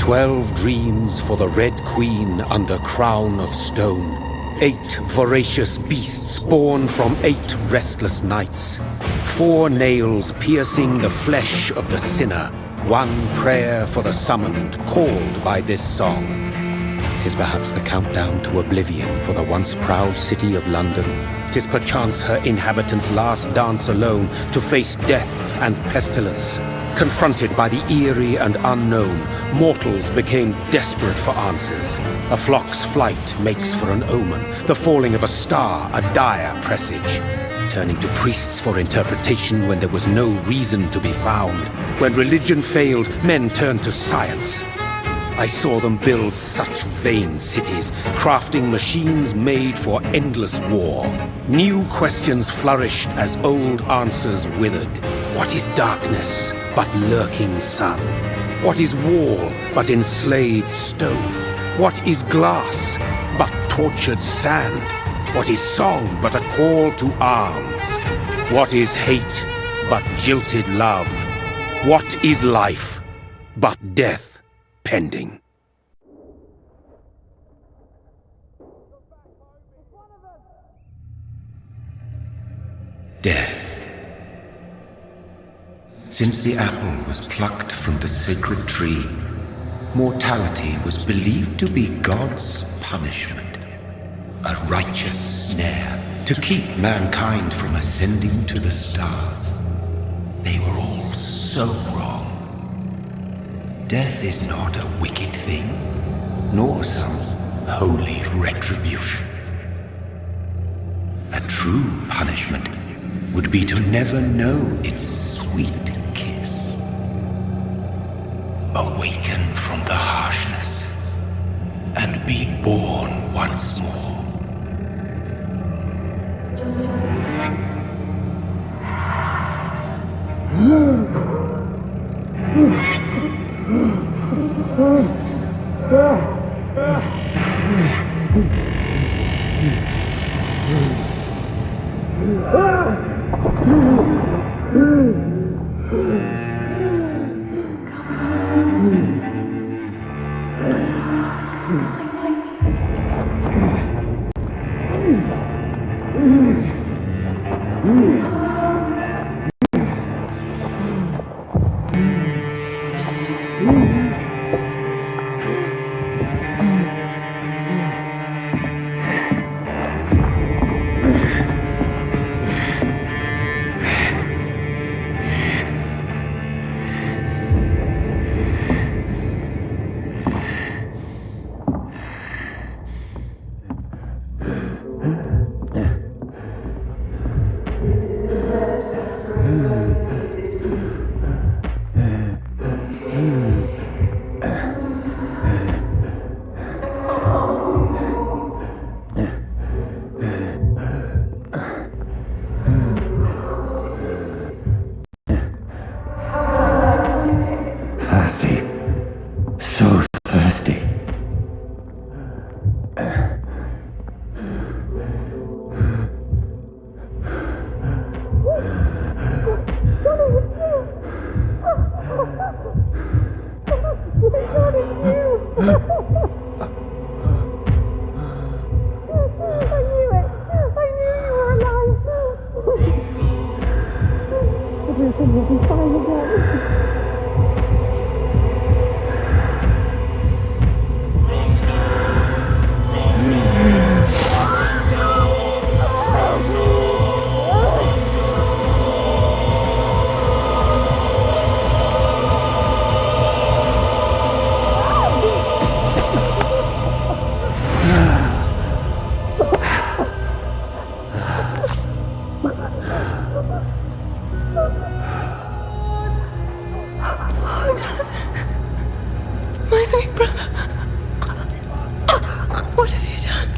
12 dreams for the Red Queen under crown of stone. 8 voracious beasts born from 8 restless nights. 4 nails piercing the flesh of the sinner. 1 prayer for the summoned, called by this song. 'Tis perhaps the countdown to oblivion for the once proud city of London. 'Tis perchance her inhabitants' last dance alone to face death and pestilence. Confronted by the eerie and unknown, mortals became desperate for answers. A flock's flight makes for an omen, the falling of a star a dire presage. Turning to priests for interpretation when there was no reason to be found. When religion failed, men turned to science. I saw them build such vain cities, crafting machines made for endless war. New questions flourished as old answers withered. What is darkness but lurking sun? What is wall but enslaved stone? What is glass but tortured sand? What is song but a call to arms? What is hate but jilted love? What is life but death pending? Death. Since the apple was plucked from the sacred tree, mortality was believed to be God's punishment. A righteous snare to keep mankind from ascending to the stars. They were all so wrong. Death is not a wicked thing, nor some holy retribution. A true punishment would be to never know its sweet kiss. Awaken from the harshness and be born once more.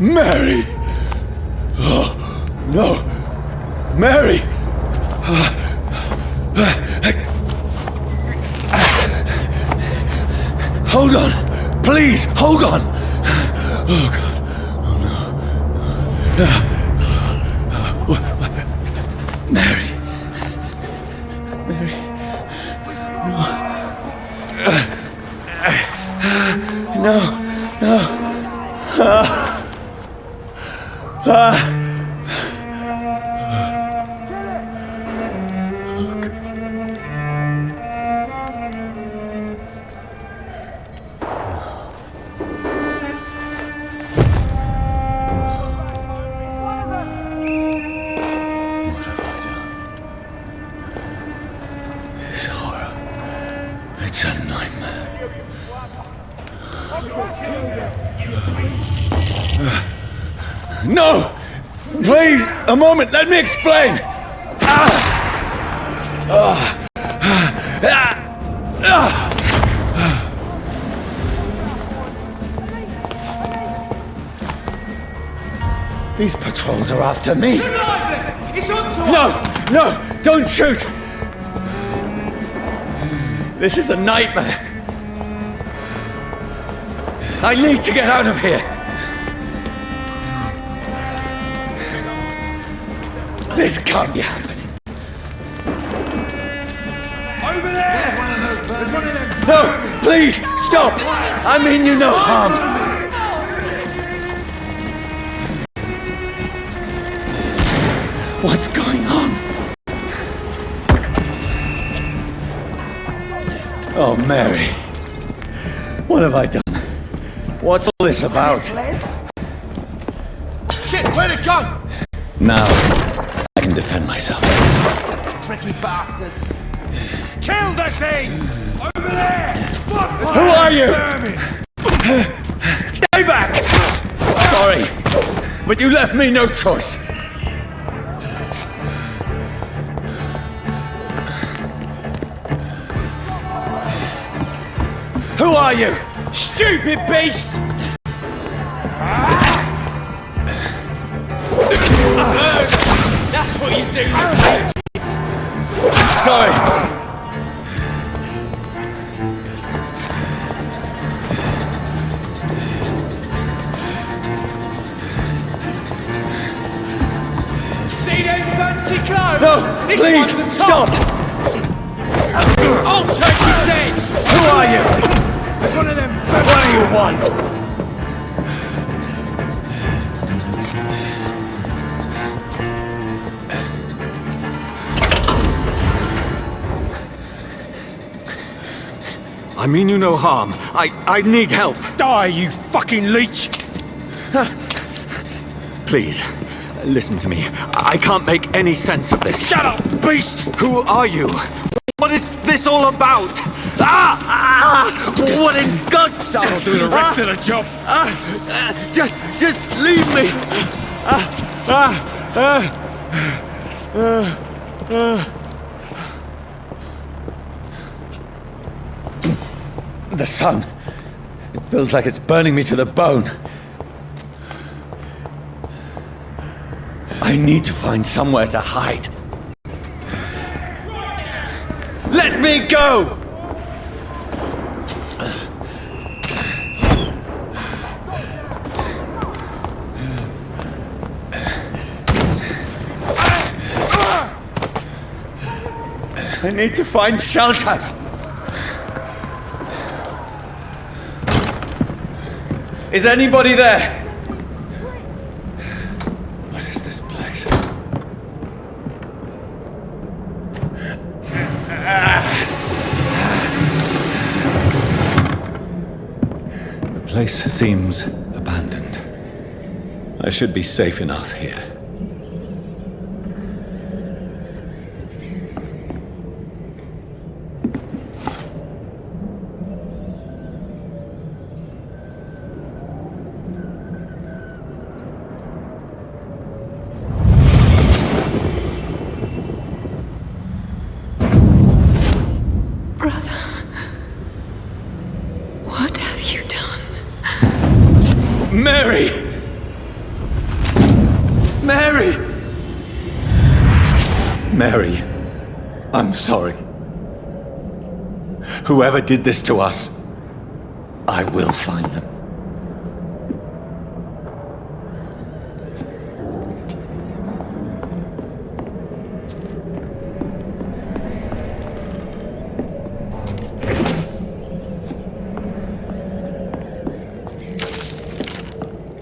Mary! Oh, no! Mary! Hold on! Please, hold on! Oh, God. Oh, no. Mary. Mary. No. time. No! Please, a moment, let me explain! These patrols are after me! It's on to No! us! No! Don't shoot! This is a nightmare! I need to get out of here! This can't be happening! Over there! There's one of them! No! Please! Stop! I mean you no harm! What's going on? Oh, Mary. What have I done? What's all this about? Shit, where'd it go? Now, I can defend myself. Tricky bastards! Kill the thing! Over there! Who are you? Stay back! Sorry, but you left me no choice. Who are you? Stupid beast! That's what you do, you bitches! Sorry. See them fancy clothes? No, This please, one's a top. stop! I'll take his head! Who are you? It's one of them. What do you want? I mean you no harm. I need help. Die, you fucking leech! Please, listen to me. I can't make any sense of this. Shut up, beast! Who are you? What is this all about? What in God's name? I'll do the rest of the job. Just leave me. The sun. It feels like it's burning me to the bone. I need to find somewhere to hide. Let me go! I need to find shelter! Is anybody there? What is this place? The place seems abandoned. I should be safe enough here. Brother, what have you done? Mary! Mary! Mary, I'm sorry. Whoever did this to us, I will find them.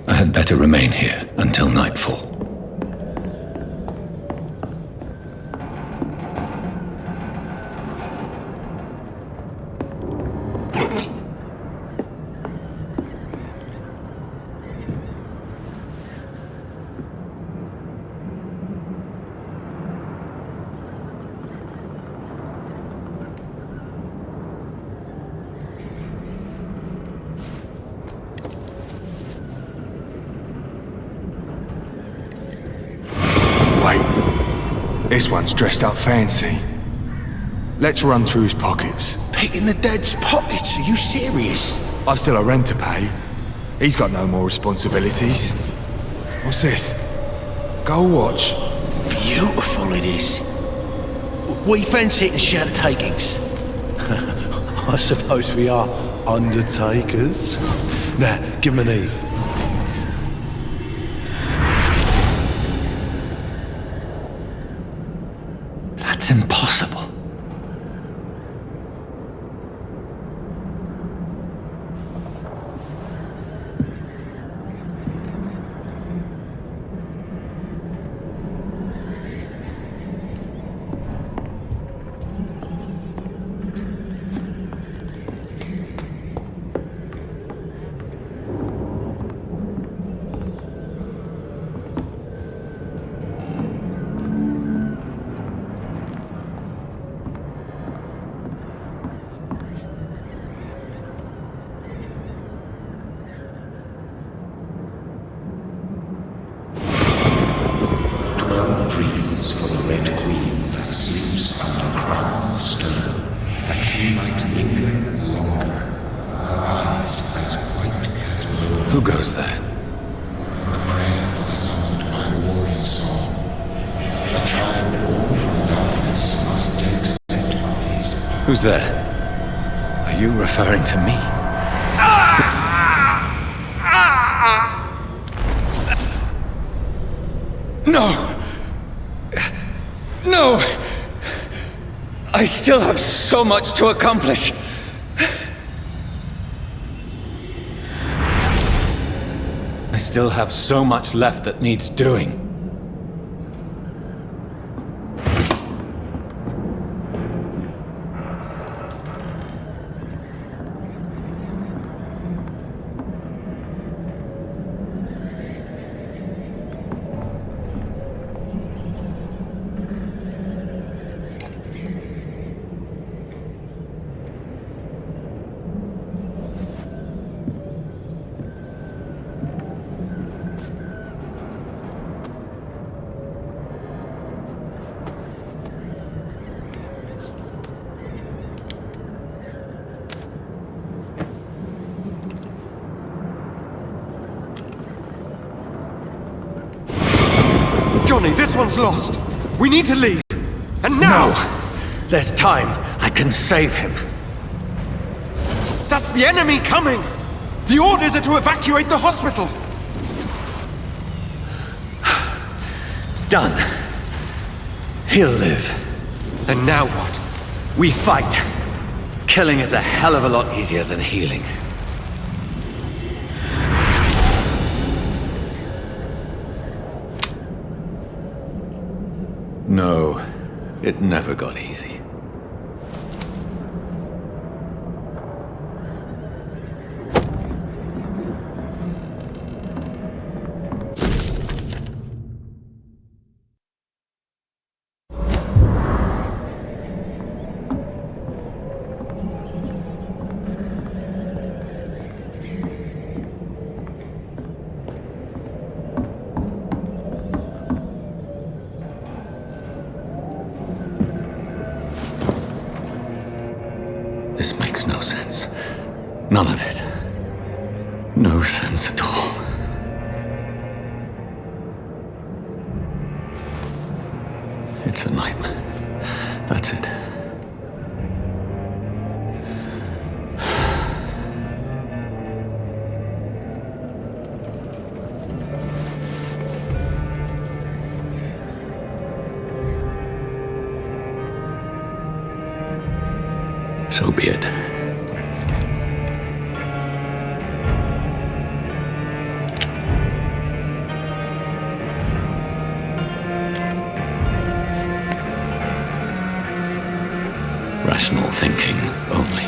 I had better remain here until nightfall. This one's dressed up fancy. Let's run through his pockets. Picking the dead's pockets? Are you serious? I've still a rent to pay. He's got no more responsibilities. What's this? Gold watch. Beautiful it is. We fancy it and share the takings. I suppose we are undertakers. Now, give him an Eve. That's impossible. For the Red Queen that sleeps under crown of stone, that she might linger longer, her eyes as white as snow. Who goes there? A prayer for the summoned by warring song. A child born from darkness must take scent of his path. Who's there? Are you referring to me? No! No! I still have so much to accomplish! I still have so much left that needs doing. Johnny, this one's lost. We need to leave. And now! No! There's time. I can save him. That's the enemy coming! The orders are to evacuate the hospital! Done. He'll live. And now what? We fight. Killing is a hell of a lot easier than healing. No, it never got easy. This makes no sense. None of it. No sense at all. It's a nightmare. That's it. So be it. Rational thinking only.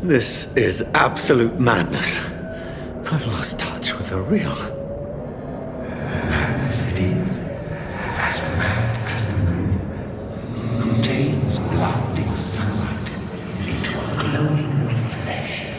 This is absolute madness. I've lost touch with the real. Madness it is, as mad as the moon, who turns blinding sunlight into a glowing reflection.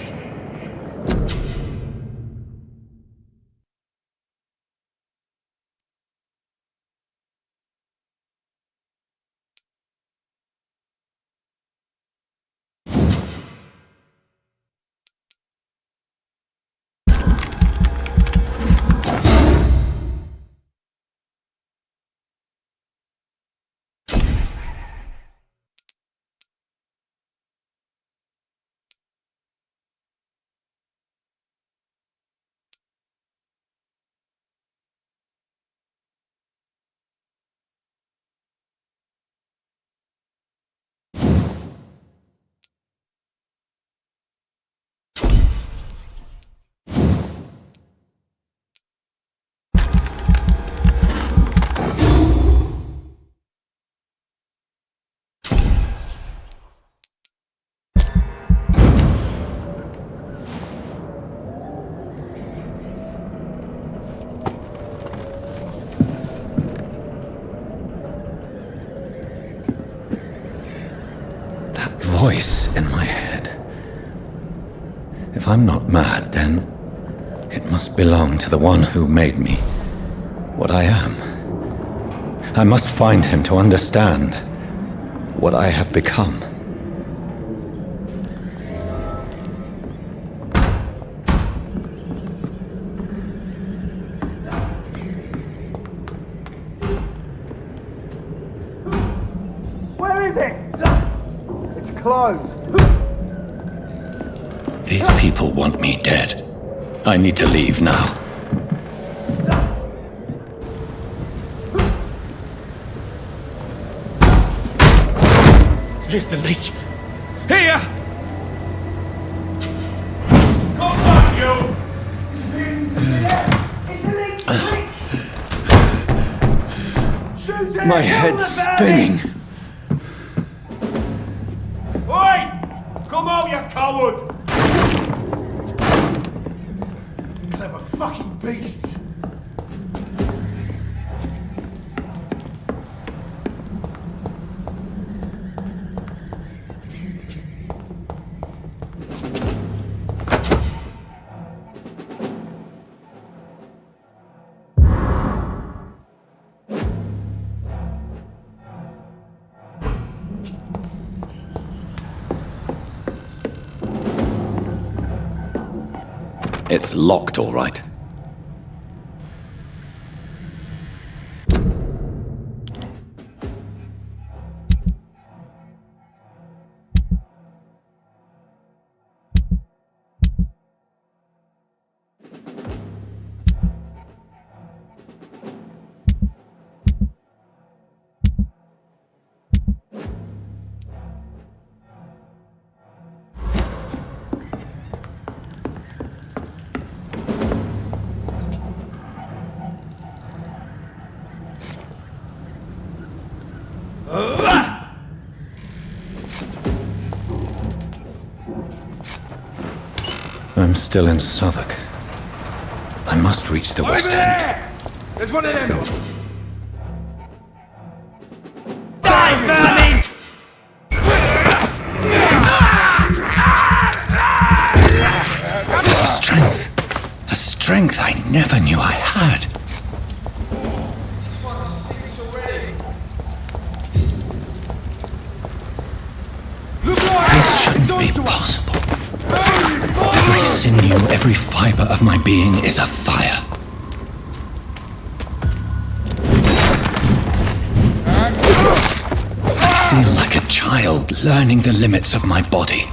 Voice in my head. If I'm not mad, then it must belong to the one who made me what I am. I must find him to understand what I have become. Where is it? It's closed. These people want me dead. I need to leave now. Here's the leech. Here! Come on, you! My head's spinning. Oi! Come out, you coward! Clever fucking beasts! It's locked, all right. I'm still in Southwark. I must reach the West End. There's one of them! Die, vermin! A strength I never knew I had. This one stinks already. Look This shouldn't be possible. Every sinew, every fiber of my being is afire. I feel like a child learning the limits of my body.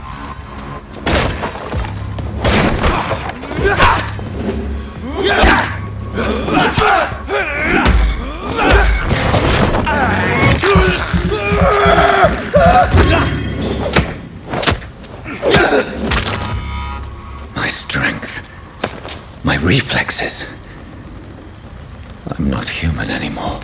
My strength, my reflexes. I'm not human anymore.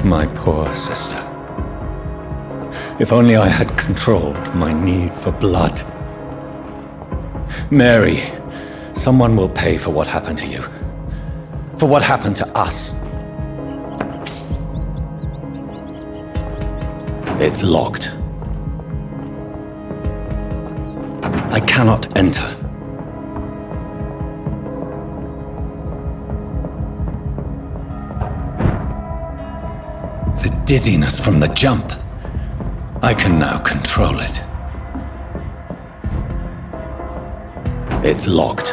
My poor sister. If only I had controlled my need for blood. Mary, someone will pay for what happened to you. For what happened to us. It's locked. I cannot enter. The dizziness from the jump. I can now control it. It's locked.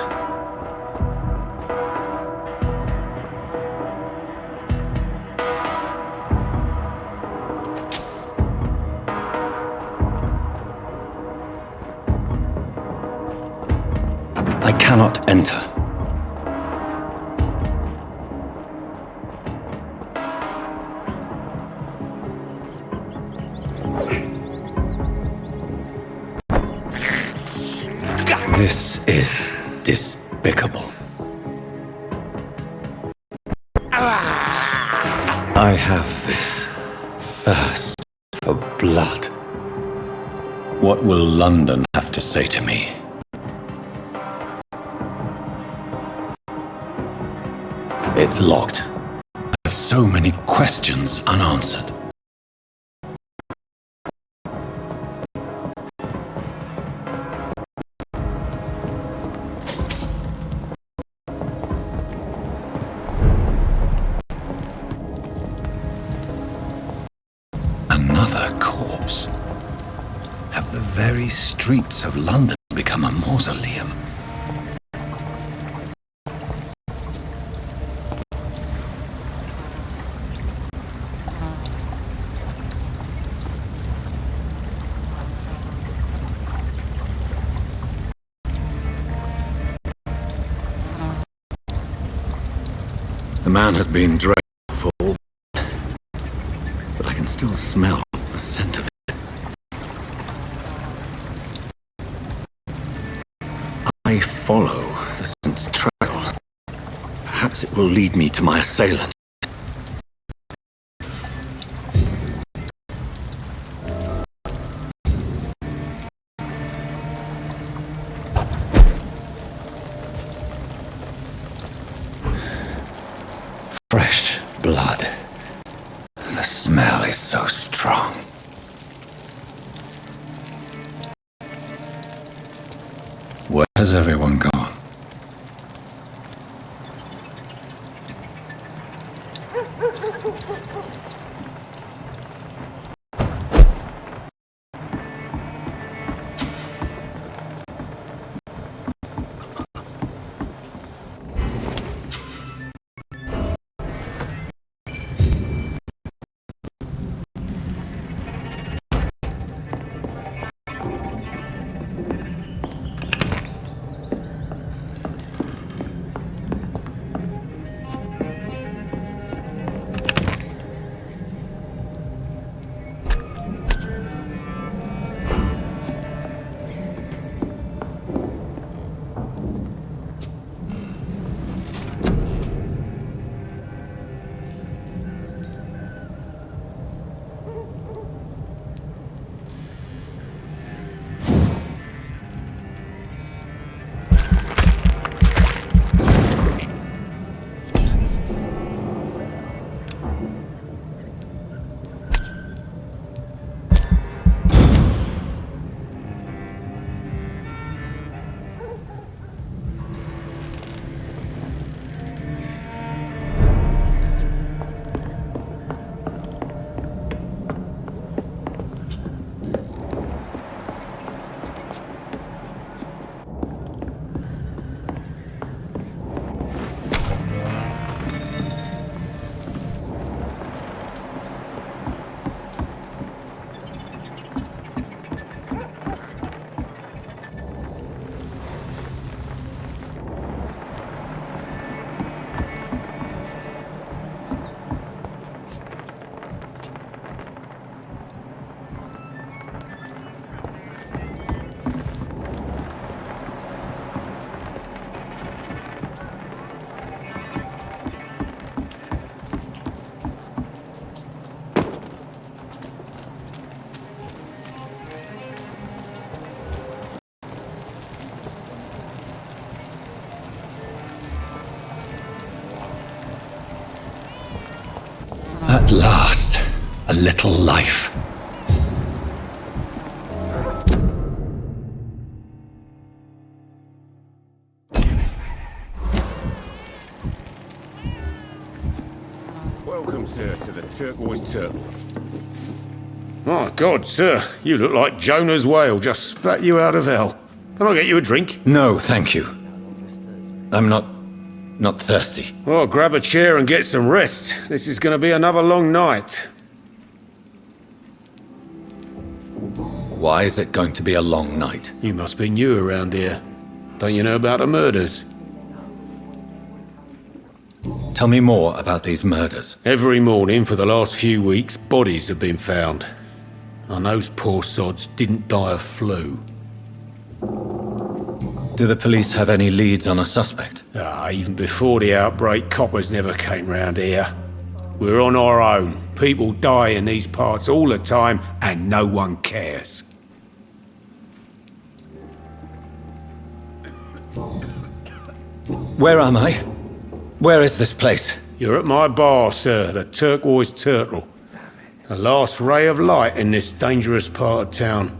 I cannot enter. This is despicable. I have this thirst for blood. What will London have to say to me? It's locked. I have so many questions unanswered. Another corpse. Have the very streets of London become a mausoleum? The man has been dragged for all, but I can still smell the scent of it. I follow the scent's trail. Perhaps it will lead me to my assailant. Fresh blood. The smell is so strong. Where has everyone gone? At last, a little life. Welcome, sir, to the Turquoise Turtle. My God, sir, you look like Jonah's whale just spat you out of hell. Can I get you a drink? No, thank you. I'm not thirsty. Well, grab a chair and get some rest. This is going to be another long night. Why is it going to be a long night? You must be new around here. Don't you know about the murders? Tell me more about these murders. Every morning for the last few weeks, bodies have been found. And those poor sods didn't die of flu. Do the police have any leads on a suspect? Even before the outbreak, coppers never came round here. We're on our own. People die in these parts all the time, and no one cares. Where am I? Where is this place? You're at my bar, sir, the Turquoise Turtle. The last ray of light in this dangerous part of town.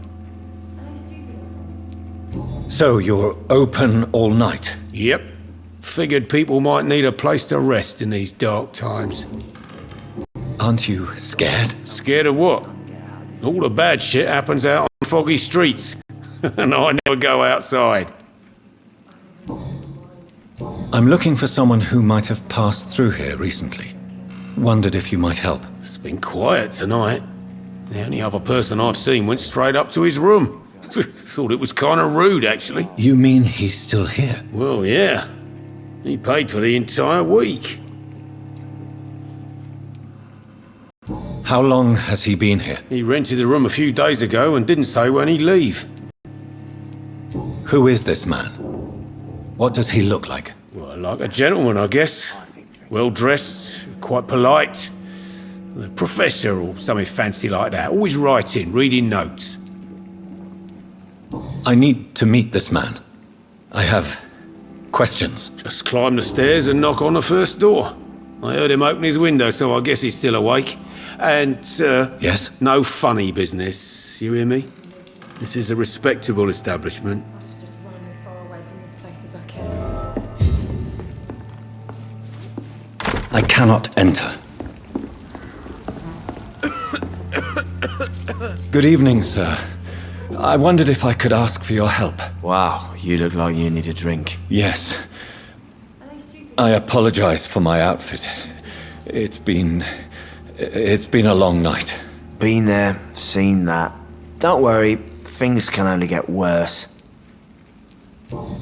So you're open all night? Yep. Figured people might need a place to rest in these dark times. Aren't you scared? Scared of what? All the bad shit happens out on foggy streets. And I never go outside. I'm looking for someone who might have passed through here recently. Wondered if you might help. It's been quiet tonight. The only other person I've seen went straight up to his room. Thought it was kind of rude, actually. You mean he's still here? Well, yeah. He paid for the entire week. How long has he been here? He rented the room a few days ago and didn't say when he'd leave. Who is this man? What does he look like? Well, like a gentleman, I guess. Well-dressed, quite polite. A professor or something fancy like that. Always writing, reading notes. I need to meet this man. I have questions. Just climb the stairs and knock on the first door. I heard him open his window, so I guess he's still awake. And, Yes? no funny business, you hear me? This is a respectable establishment. Just run as far away from this place as I can. I cannot enter. Good evening, sir. I wondered if I could ask for your help. Wow, you look like you need a drink. Yes. I apologize for my outfit. It's been a long night. Been there, seen that. Don't worry, things can only get worse.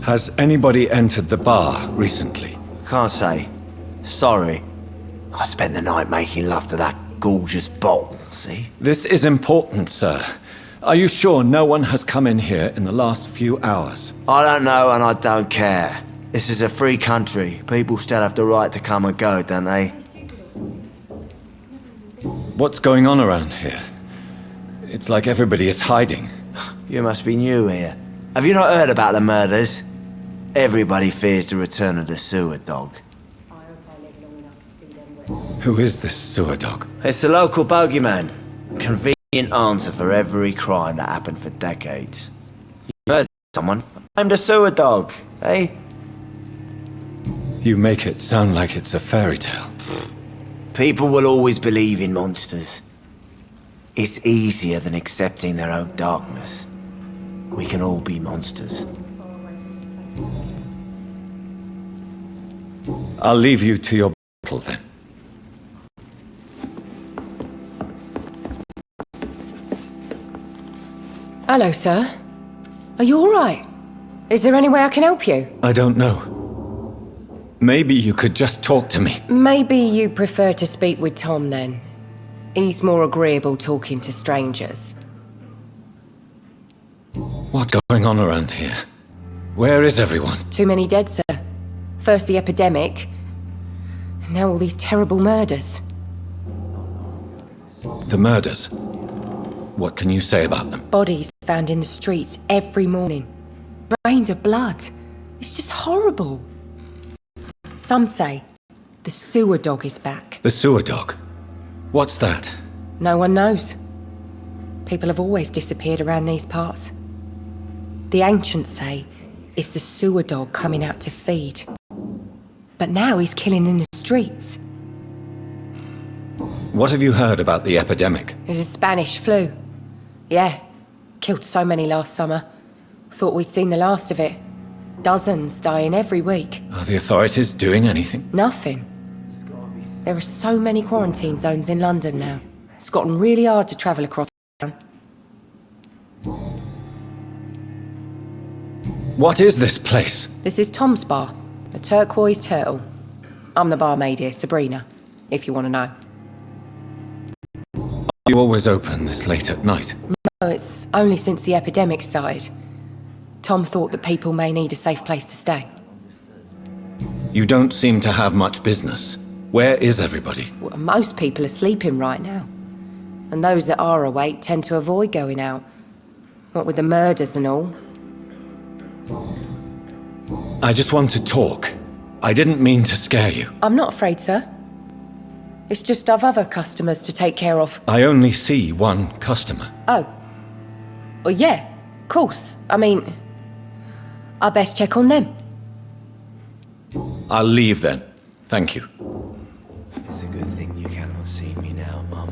Has anybody entered the bar recently? Can't say. Sorry. I spent the night making love to that gorgeous bottle, see? This is important, sir. Are you sure no one has come in here in the last few hours? I don't know and I don't care. This is a free country. People still have the right to come and go, don't they? What's going on around here? It's like everybody is hiding. You must be new here. Have you not heard about the murders? Everybody fears the return of the sewer dog. Who is this sewer dog? It's the local bogeyman. Convenient answer for every crime that happened for decades. You murdered someone, I'm the sewer dog, eh? You make it sound like it's a fairy tale. People will always believe in monsters. It's easier than accepting their own darkness. We can all be monsters. I'll leave you to your battle then. Hello, sir. Are you all right? Is there any way I can help you? I don't know. Maybe you could just talk to me. Maybe you prefer to speak with Tom, then. He's more agreeable talking to strangers. What's going on around here? Where is everyone? Too many dead, sir. First the epidemic, and now all these terrible murders. The murders. What can you say about them? Bodies found in the streets every morning. Drained of blood. It's just horrible. Some say the sewer dog is back. The sewer dog? What's that? No one knows. People have always disappeared around these parts. The ancients say it's the sewer dog coming out to feed. But now he's killing in the streets. What have you heard about the epidemic? There's a Spanish flu. Yeah, killed so many last summer. Thought we'd seen the last of it. Dozens dying every week. Are the authorities doing anything? Nothing. There are so many quarantine zones in London now. It's gotten really hard to travel across town. What is this place? This is Tom's bar, a turquoise turtle. I'm the barmaid here, Sabrina, if you want to know. Are you always open this late at night? No, it's only since the epidemic started. Tom thought that people may need a safe place to stay. You don't seem to have much business. Where is everybody? Well, most people are sleeping right now. And those that are awake tend to avoid going out. What with the murders and all. I just want to talk. I didn't mean to scare you. I'm not afraid, sir. It's just I've other customers to take care of. I only see one customer. Oh. Well, yeah, of course. I mean, I best check on them. I'll leave then. Thank you. It's a good thing you cannot see me now, Mum.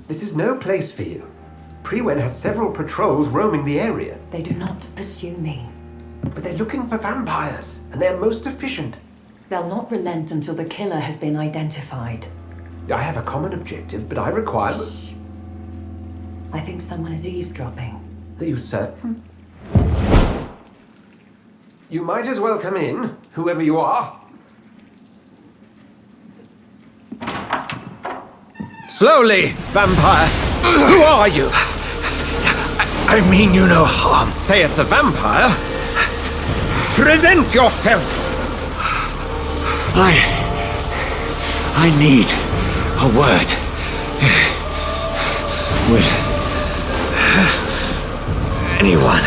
This is no place for you. Prewen has several patrols roaming the area. They do not pursue me. But they're looking for vampires, and they're most efficient. They'll not relent until the killer has been identified. I have a common objective, but I require... Shh. I think someone is eavesdropping. Are you certain? You might as well come in, whoever you are. Slowly, vampire! Who are you? I mean you no harm. Saith the vampire. Present yourself! I need a word with anyone.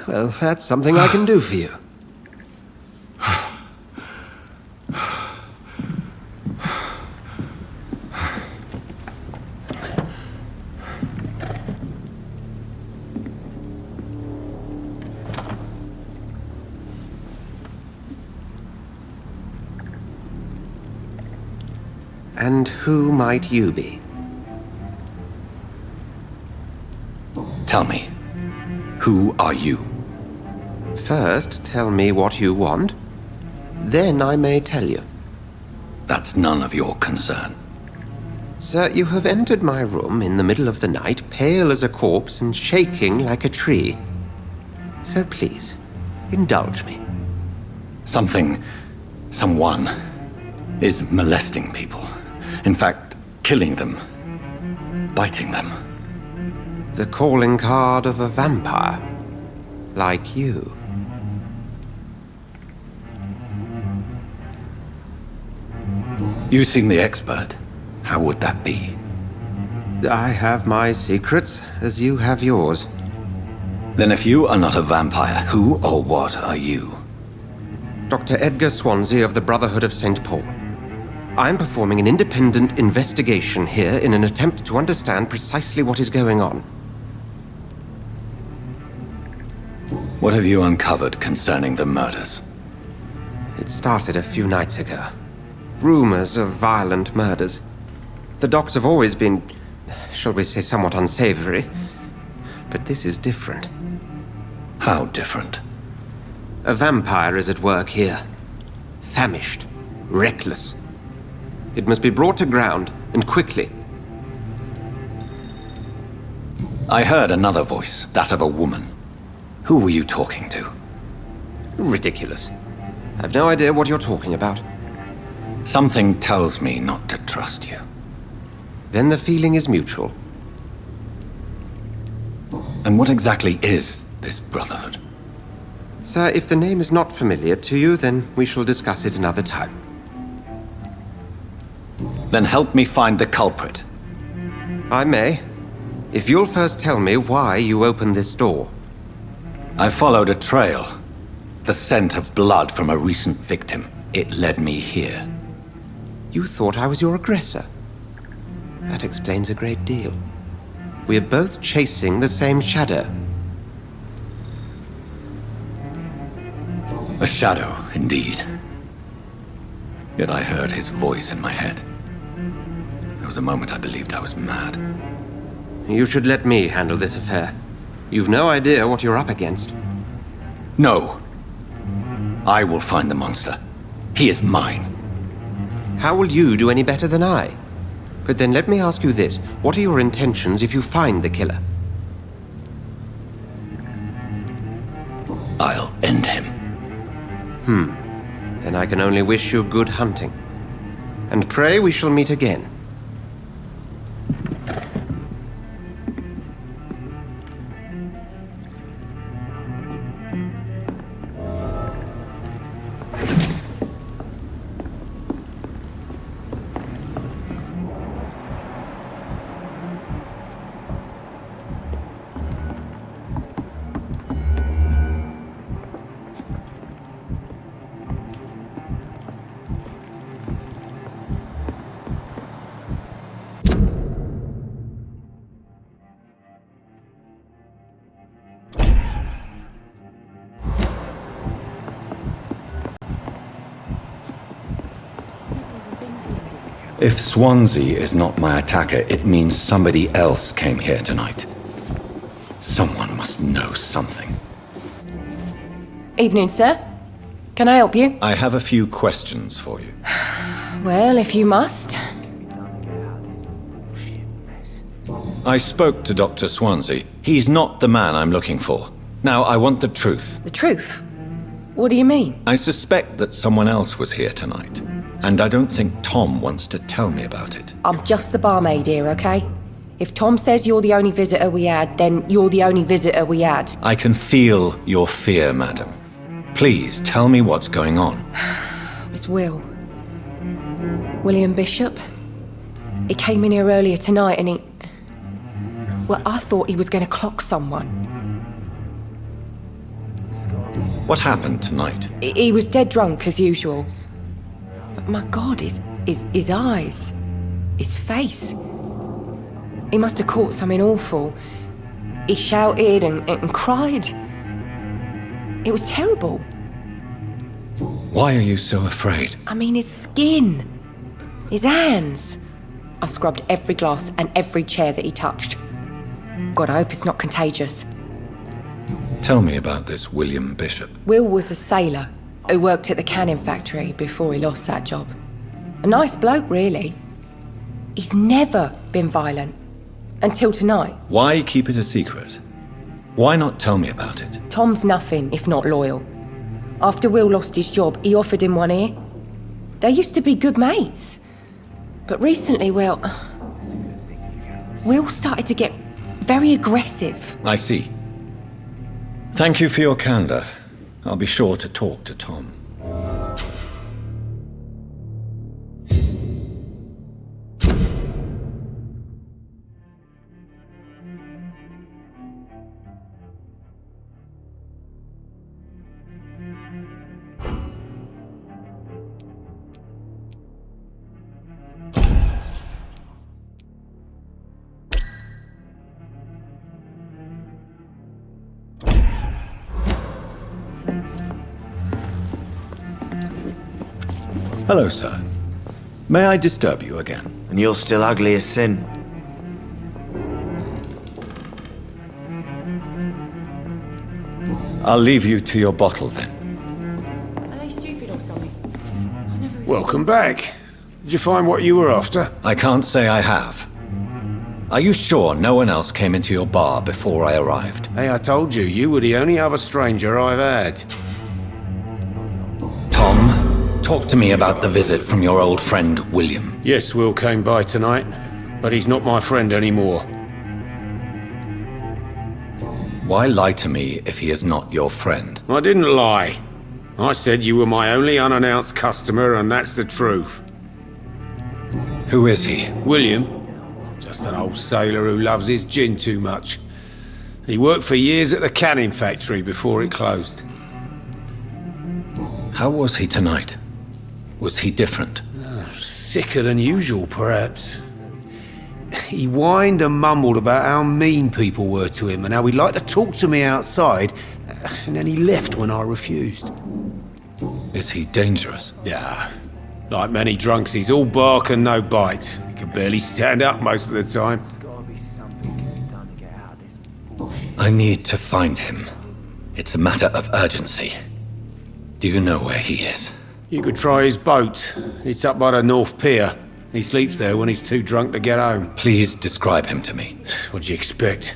Well, that's something I can do for you. And who might you be? Tell me, who are you? First, tell me what you want. Then I may tell you. That's none of your concern. Sir, you have entered my room in the middle of the night, pale as a corpse and shaking like a tree. So please, indulge me. Someone is molesting people. In fact, killing them. Biting them. The calling card of a vampire. Like you. You seem the expert. How would that be? I have my secrets, as you have yours. Then if you are not a vampire, who or what are you? Dr. Edgar Swansea of the Brotherhood of St. Paul. I'm performing an independent investigation here in an attempt to understand precisely what is going on. What have you uncovered concerning the murders? It started a few nights ago. Rumors of violent murders. The docks have always been, shall we say, somewhat unsavory. But this is different. How different? A vampire is at work here. Famished. Reckless. It must be brought to ground, and quickly. I heard another voice, that of a woman. Who were you talking to? Ridiculous. I've no idea what you're talking about. Something tells me not to trust you. Then the feeling is mutual. And what exactly is this Brotherhood? Sir, if the name is not familiar to you, then we shall discuss it another time. Then help me find the culprit. I may. If you'll first tell me why you opened this door. I followed a trail. The scent of blood from a recent victim. It led me here. You thought I was your aggressor. That explains a great deal. We're both chasing the same shadow. A shadow, indeed. Yet I heard his voice in my head. There was a moment I believed I was mad. You should let me handle this affair. You've no idea what you're up against. No. I will find the monster. He is mine. How will you do any better than I? But then let me ask you this. What are your intentions if you find the killer? I'll end him. Then I can only wish you good hunting. And pray we shall meet again. If Swansea is not my attacker, it means somebody else came here tonight. Someone must know something. Evening, sir. Can I help you? I have a few questions for you. Well, if you must. I spoke to Dr. Swansea. He's not the man I'm looking for. Now, I want the truth. The truth? What do you mean? I suspect that someone else was here tonight. And I don't think Tom wants to tell me about it. I'm just the barmaid here, okay? If Tom says you're the only visitor we had, then you're the only visitor we had. I can feel your fear, madam. Please, tell me what's going on. It's Will. William Bishop. He came in here earlier tonight and he... Well, I thought he was going to clock someone. What happened tonight? He was dead drunk, as usual. But my God, his eyes, his face. He must have caught something awful. He shouted and cried. It was terrible. Why are you so afraid? I mean, his skin, his hands. I scrubbed every glass and every chair that he touched. God, I hope it's not contagious. Tell me about this William Bishop. Will was a sailor who worked at the canning factory before he lost that job. A nice bloke, really. He's never been violent. Until tonight. Why keep it a secret? Why not tell me about it? Tom's nothing if not loyal. After Will lost his job, he offered him one ear. They used to be good mates. But recently, well... Will started to get very aggressive. I see. Thank you for your candor. I'll be sure to talk to Tom. Hello, sir. May I disturb you again? And you're still ugly as sin. I'll leave you to your bottle, then. Are they stupid or something? Welcome back. Did you find what you were after? I can't say I have. Are you sure no one else came into your bar before I arrived? Hey, I told you, you were the only other stranger I've had. Tom, talk to me about the visit from your old friend, William. Yes, Will came by tonight, but he's not my friend anymore. Why lie to me if he is not your friend? I didn't lie. I said you were my only unannounced customer, and that's the truth. Who is he? William? Just an old sailor who loves his gin too much. He worked for years at the canning factory before it closed. How was he tonight? Was he different? Sicker than usual, perhaps. He whined and mumbled about how mean people were to him and how he'd like to talk to me outside, and then he left when I refused. Is he dangerous? Yeah. Like many drunks, he's all bark and no bite. He can barely stand up most of the time. I need to find him. It's a matter of urgency. Do you know where he is? You could try his boat. It's up by the North Pier. He sleeps there when he's too drunk to get home. Please describe him to me. What'd you expect?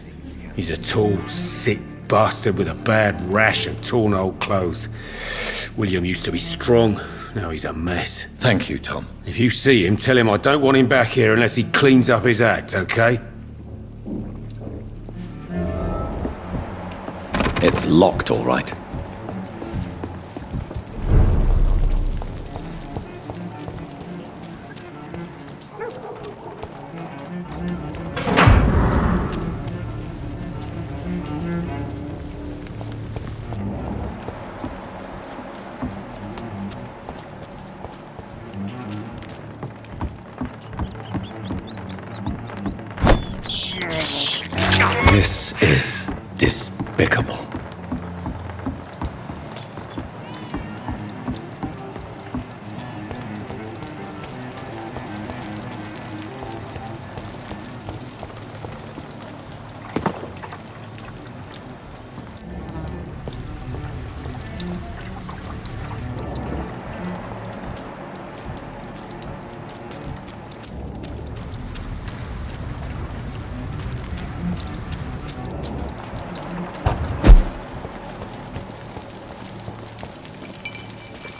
He's a tall, sick bastard with a bad rash and torn old clothes. William used to be strong. Now he's a mess. Thank you, Tom. If you see him, tell him I don't want him back here unless he cleans up his act, okay? It's locked, all right. This is despicable.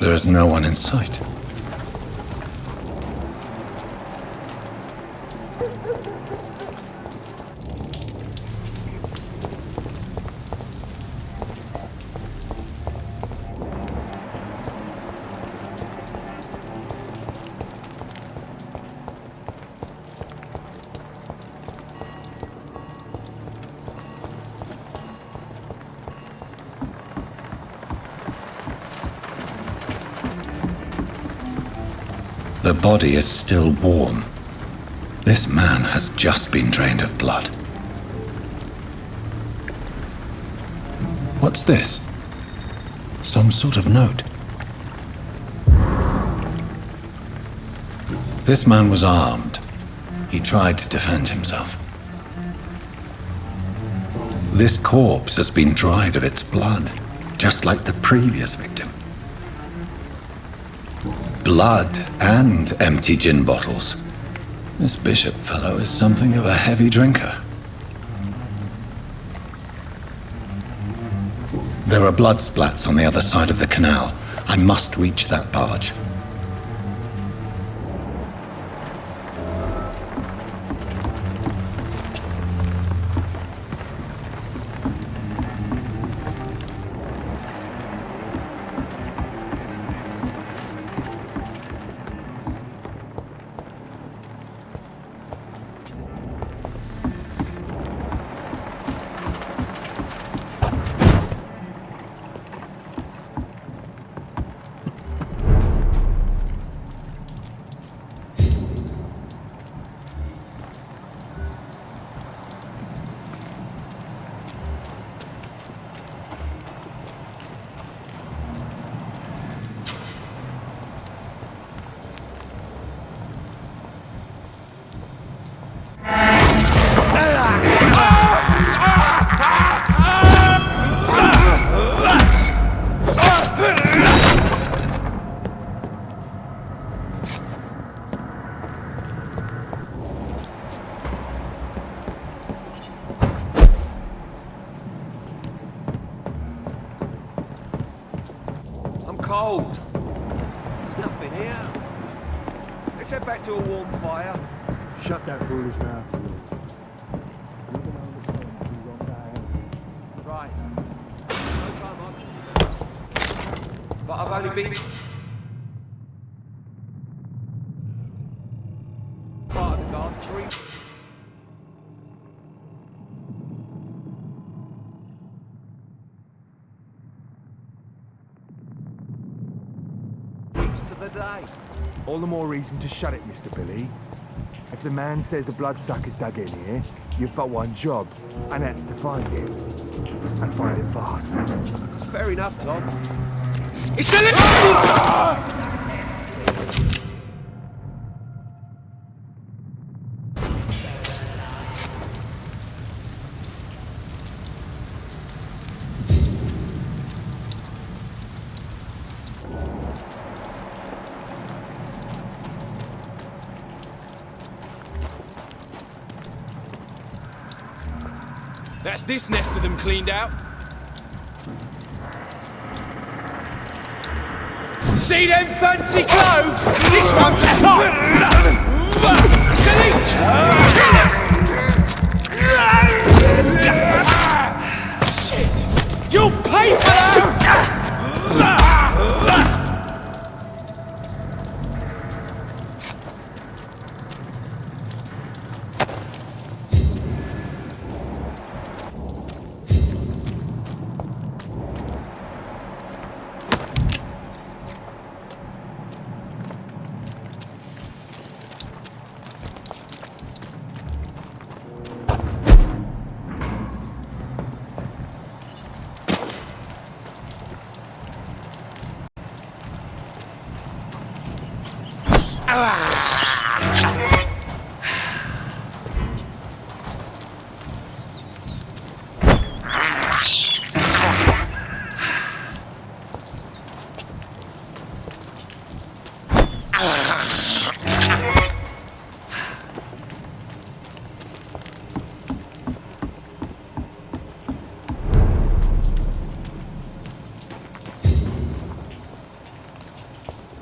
There is no one in sight. The body is still warm. This man has just been drained of blood. What's this? Some sort of note. This man was armed. He tried to defend himself. This corpse has been dried of its blood, just like the previous victim. Blood and empty gin bottles. This bishop fellow is something of a heavy drinker. There are blood splats on the other side of the canal. I must reach that barge. Cold. There's nothing here. Let's head back to a warm fire. Shut that foolish mouth. Right. No time on. But I've only been... of the day. All the more reason to shut it, Mr. Billy. If the man says the bloodsucker's dug in here, you've got one job, and that's to find him. And find it fast. Fair enough, Tom. It's a little... That's this nest of them cleaned out. See them fancy clothes? This one's top! It's an each! Shit! You'll pay for that!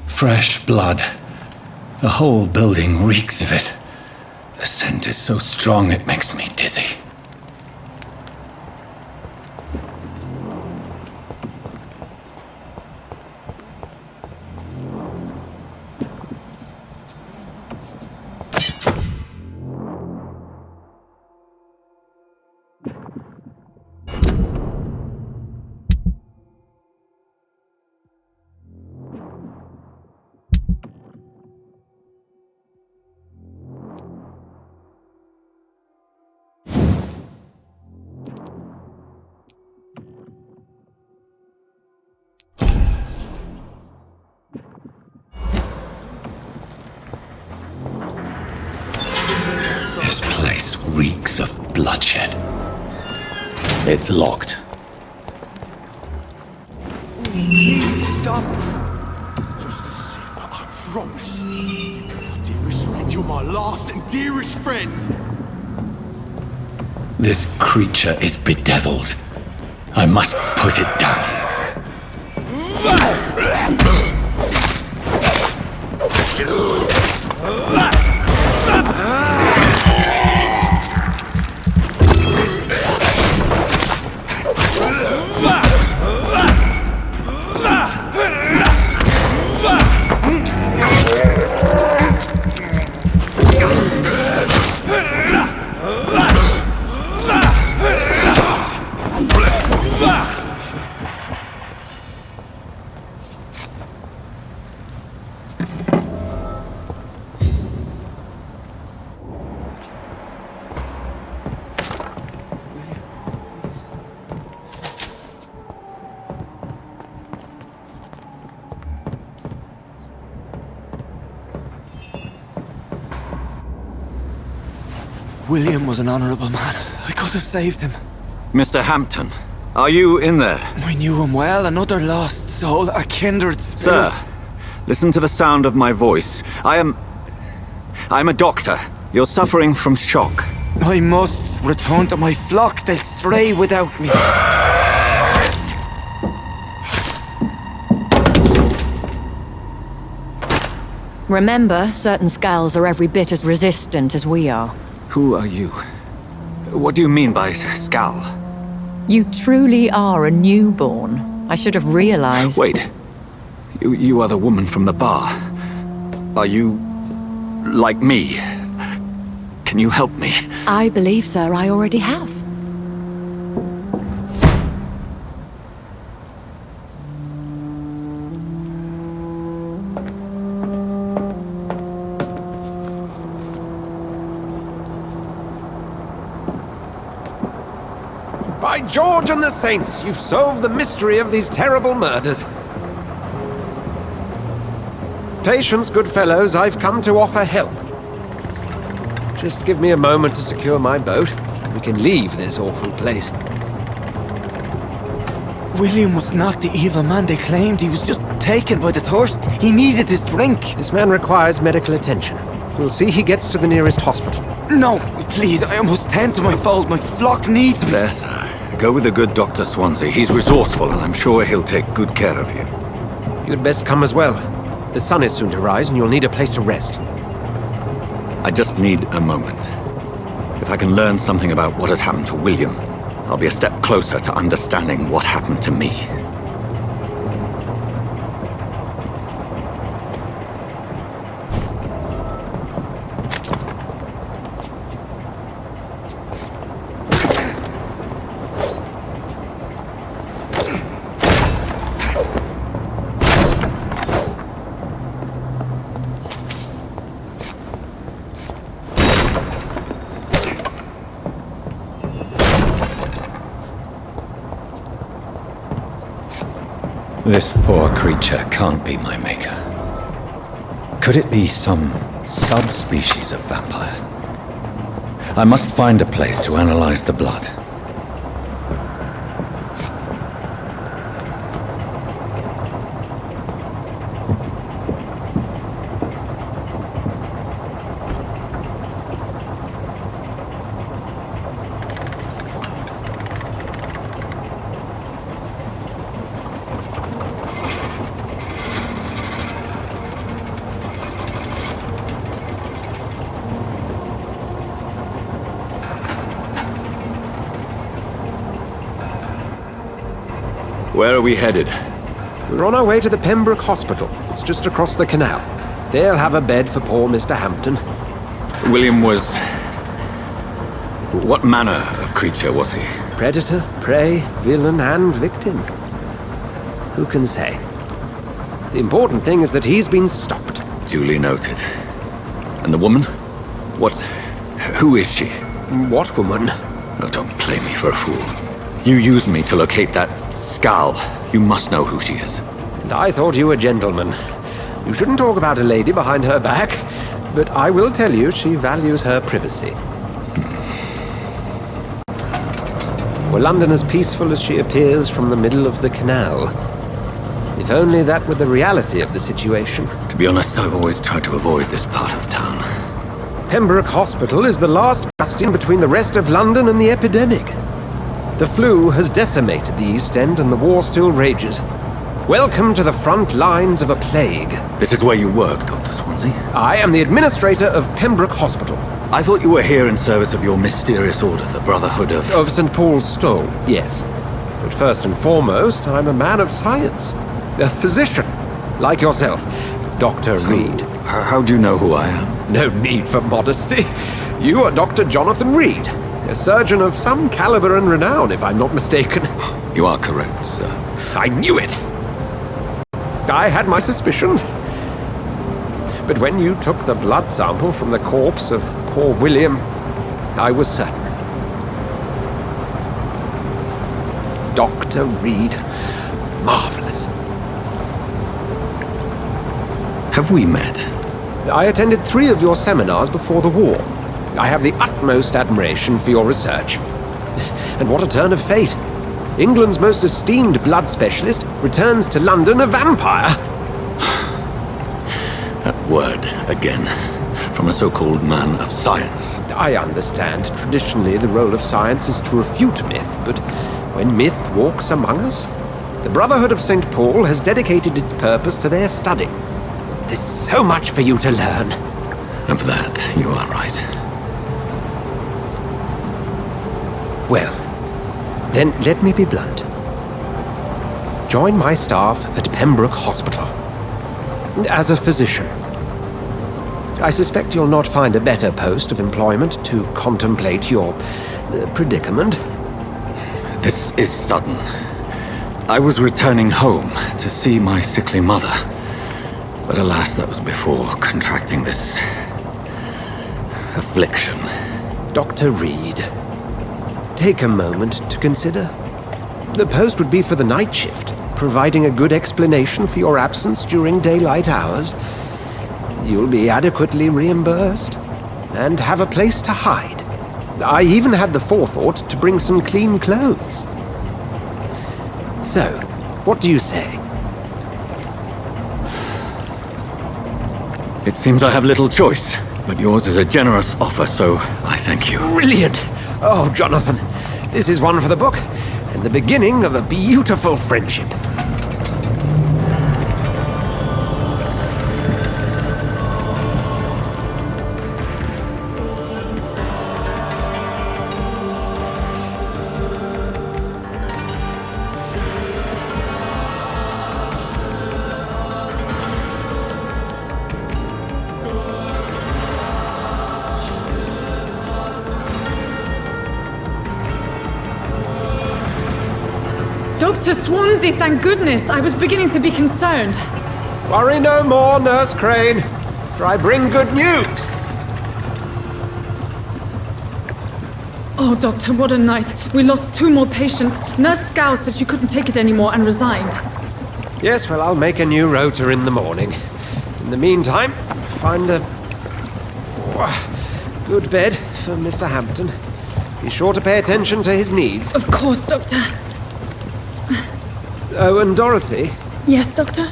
Fresh blood. The whole building reeks of it. The scent is so strong it makes me dizzy. This place reeks of bloodshed. It's locked. Please stop. Just a sip, I promise. Dearest friend, you're my last and dearest friend. This creature is bedeviled. I must put it down. William was an honourable man. I could have saved him. Mr. Hampton, are you in there? I knew him well, another lost soul, a kindred spirit. Sir, listen to the sound of my voice. I'm a doctor. You're suffering from shock. I must return to my flock. They'll stray without me. Remember, certain skulls are every bit as resistant as we are. Who are you? What do you mean by skull? You truly are a newborn. I should have realized. Wait. You are the woman from the bar. Are you... like me? Can you help me? I believe, sir, I already have. By George and the Saints, you've solved the mystery of these terrible murders. Patience, good fellows, I've come to offer help. Just give me a moment to secure my boat. We can leave this awful place. William was not the evil man they claimed. He was just taken by the thirst. He needed this drink. This man requires medical attention. We'll see he gets to the nearest hospital. No, please, I must tend to my fold. My flock needs me. There, sir. Go with the good Dr. Swansea. He's resourceful, and I'm sure he'll take good care of you. You'd best come as well. The sun is soon to rise, and you'll need a place to rest. I just need a moment. If I can learn something about what has happened to William, I'll be a step closer to understanding what happened to me. This poor creature can't be my maker. Could it be some subspecies of vampire? I must find a place to analyze the blood. Where are we headed? We're on our way to the Pembroke Hospital. It's just across the canal. They'll have a bed for poor Mr. Hampton. William was... What manner of creature was he? Predator, prey, villain, and victim. Who can say? The important thing is that he's been stopped. Duly noted. And the woman? What... Who is she? What woman? Oh, don't play me for a fool. You used me to locate that Skull. You must know who she is. And I thought you a gentleman. You shouldn't talk about a lady behind her back, but I will tell you she values her privacy. Were London as peaceful as she appears from the middle of the canal? If only that were the reality of the situation. To be honest, I've always tried to avoid this part of town. Pembroke Hospital is the last bastion between the rest of London and the epidemic. The flu has decimated the East End and the war still rages. Welcome to the front lines of a plague. This is where you work, Dr. Swansea? I am the administrator of Pembroke Hospital. I thought you were here in service of your mysterious order, the Brotherhood of... Of St. Paul's Stole, yes. But first and foremost, I'm a man of science. A physician, like yourself, Dr. Reed. How do you know who I am? No need for modesty. You are Dr. Jonathan Reed. A surgeon of some caliber and renown, if I'm not mistaken. You are correct, sir. I knew it! I had my suspicions. But when you took the blood sample from the corpse of poor William, I was certain. Dr. Reed. Marvelous. Have we met? I attended 3 of your seminars before the war. I have the utmost admiration for your research. And what a turn of fate. England's most esteemed blood specialist returns to London a vampire. That word, again, from a so-called man of science. I understand. Traditionally, the role of science is to refute myth, but when myth walks among us, the Brotherhood of St. Paul has dedicated its purpose to their study. There's so much for you to learn. And for that, you are right. Well, then let me be blunt. Join my staff at Pembroke Hospital. As a physician. I suspect you'll not find a better post of employment to contemplate your predicament. This is sudden. I was returning home to see my sickly mother. But alas, that was before contracting this affliction. Dr. Reed, take a moment to consider? The post would be for the night shift, providing a good explanation for your absence during daylight hours. You'll be adequately reimbursed, and have a place to hide. I even had the forethought to bring some clean clothes. So, what do you say? It seems I have little choice, but yours is a generous offer, so I thank you. Brilliant! Oh, Jonathan, this is one for the book, and the beginning of a beautiful friendship. Dr. Swansea, thank goodness! I was beginning to be concerned. Worry no more, Nurse Crane, for I bring good news. Oh, Doctor, what a night. We lost 2 more patients. Nurse Scow said she couldn't take it anymore and resigned. Yes, well, I'll make a new rota in the morning. In the meantime, find a good bed for Mr. Hampton. Be sure to pay attention to his needs. Of course, Doctor. Oh, and Dorothy? Yes, Doctor?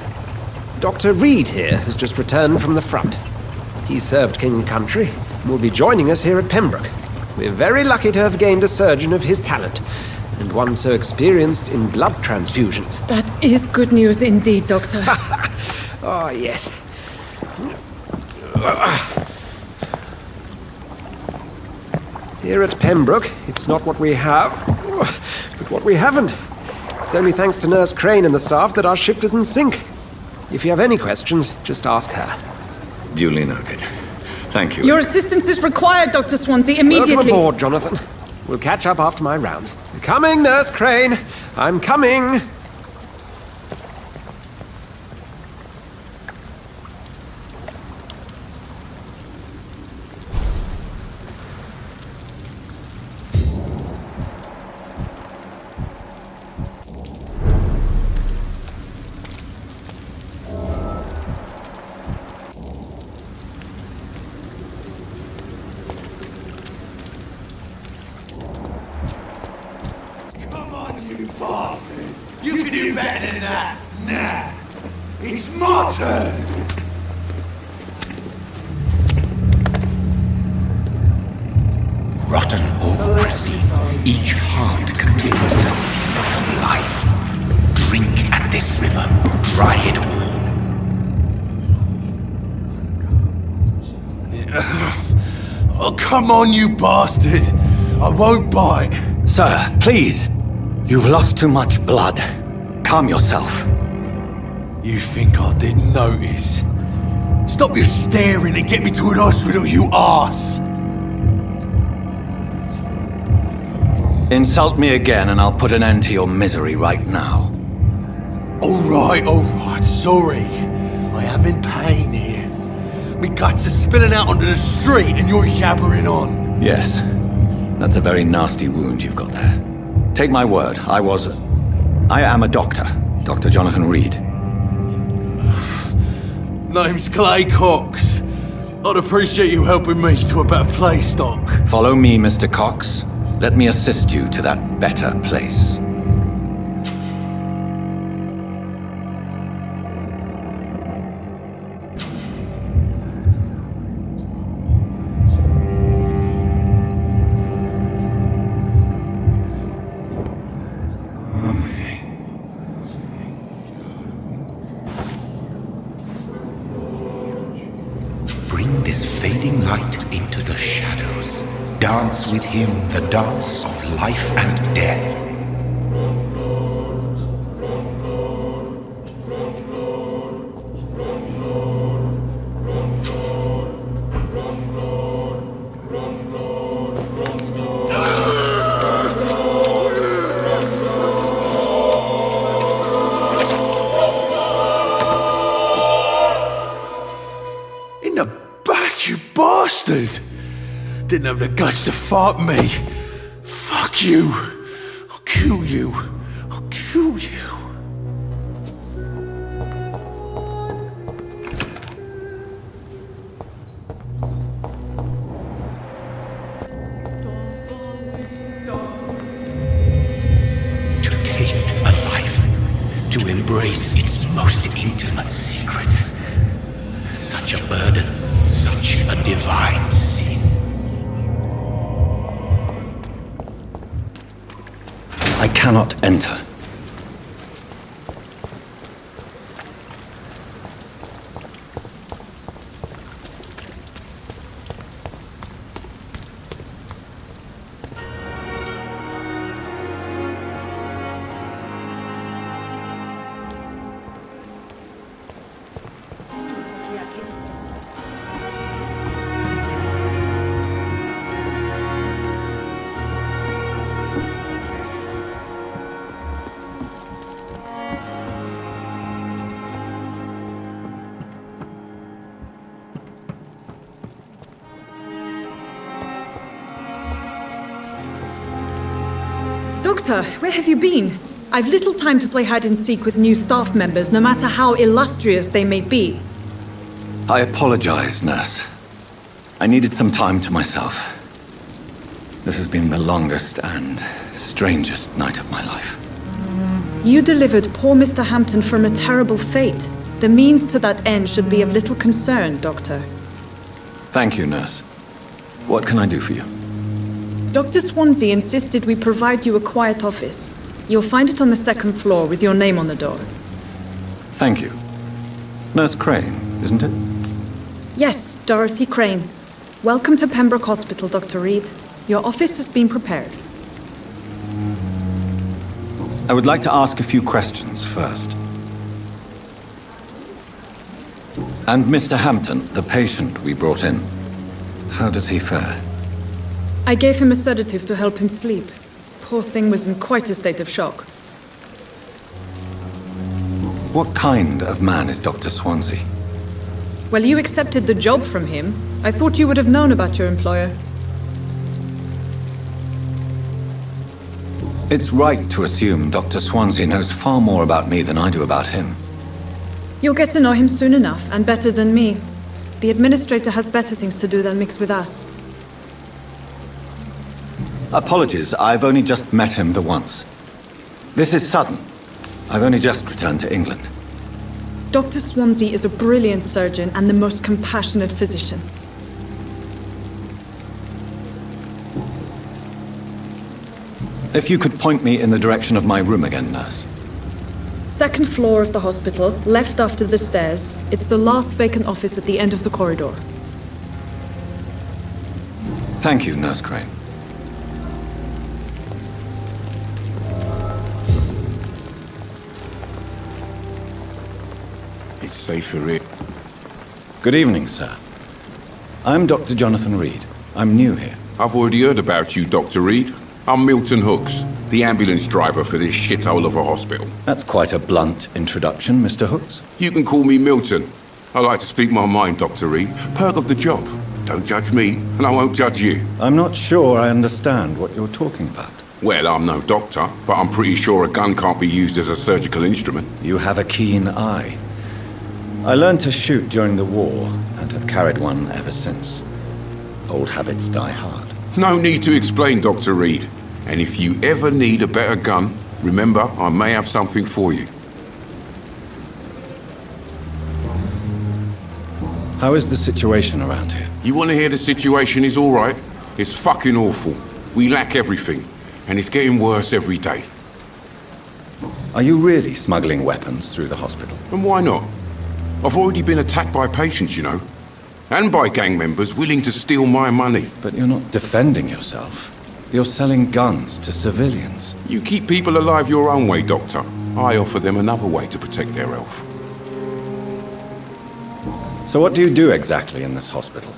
Dr. Reed here has just returned from the front. He served King Country and will be joining us here at Pembroke. We're very lucky to have gained a surgeon of his talent, and one so experienced in blood transfusions. That is good news indeed, Doctor. Oh, yes. Here at Pembroke, it's not what we have, but what we haven't. It's only thanks to Nurse Crane and the staff that our ship doesn't sink. If you have any questions, just ask her. Duly noted. Thank you. Your assistance is required, Dr. Swansea, immediately. Welcome aboard, Jonathan. We'll catch up after my rounds. Coming, Nurse Crane. I'm coming. You can do better than that. Nah. It's my turn. Rotten or pristine, each heart contains the seed of life. Drink at this river, dry it all. Oh, come on, you bastard. I won't bite. Sir, please. You've lost too much blood. Calm yourself. You think I didn't notice? Stop your staring and get me to an hospital, you arse! Insult me again and I'll put an end to your misery right now. Alright, sorry. I am in pain here. Me guts are spilling out onto the street and you're yabbering on. Yes. That's a very nasty wound you've got there. Take my word, I am a doctor. Dr. Jonathan Reed. Name's Clay Cox. I'd appreciate you helping me to a better place, Doc. Follow me, Mr. Cox. Let me assist you to that better place. Bring this fading light into the shadows. Dance with him the dance of life and death. In the back, you bastard! Didn't have the guts to fart me. Fuck Fuck you! I'll kill you! I'll kill you! To taste a life, to embrace its most intimate secrets. Such a burden, such a divine sin. I cannot enter. Doctor, where have you been? I've little time to play hide and seek with new staff members, no matter how illustrious they may be. I apologize, nurse. I needed some time to myself. This has been the longest and strangest night of my life. You delivered poor Mr. Hampton from a terrible fate. The means to that end should be of little concern, Doctor. Thank you, nurse. What can I do for you? Dr. Swansea insisted we provide you a quiet office. You'll find it on the second floor with your name on the door. Thank you. Nurse Crane, isn't it? Yes, Dorothy Crane. Welcome to Pembroke Hospital, Dr. Reed. Your office has been prepared. I would like to ask a few questions first. And Mr. Hampton, the patient we brought in, how does he fare? I gave him a sedative to help him sleep. Poor thing was in quite a state of shock. What kind of man is Dr. Swansea? Well, you accepted the job from him. I thought you would have known about your employer. It's right to assume Dr. Swansea knows far more about me than I do about him. You'll get to know him soon enough, and better than me. The administrator has better things to do than mix with us. Apologies, I've only just met him the once. This is sudden. I've only just returned to England. Dr. Swansea is a brilliant surgeon and the most compassionate physician. If you could point me in the direction of my room again, nurse. Second floor of the hospital, left after the stairs. It's the last vacant office at the end of the corridor. Thank you, Nurse Crane. It's safer here. Good evening, sir. I'm Dr. Jonathan Reed. I'm new here. I've already heard about you, Dr. Reed. I'm Milton Hooks, the ambulance driver for this shithole of a hospital. That's quite a blunt introduction, Mr. Hooks. You can call me Milton. I like to speak my mind, Dr. Reed. Perk of the job. Don't judge me, and I won't judge you. I'm not sure I understand what you're talking about. Well, I'm no doctor, but I'm pretty sure a gun can't be used as a surgical instrument. You have a keen eye. I learned to shoot during the war, and have carried one ever since. Old habits die hard. No need to explain, Dr. Reed. And if you ever need a better gun, remember, I may have something for you. How is the situation around here? You want to hear the situation is all right? It's fucking awful. We lack everything, and it's getting worse every day. Are you really smuggling weapons through the hospital? And why not? I've already been attacked by patients, you know. And by gang members willing to steal my money. But you're not defending yourself. You're selling guns to civilians. You keep people alive your own way, Doctor. I offer them another way to protect their health. So what do you do exactly in this hospital?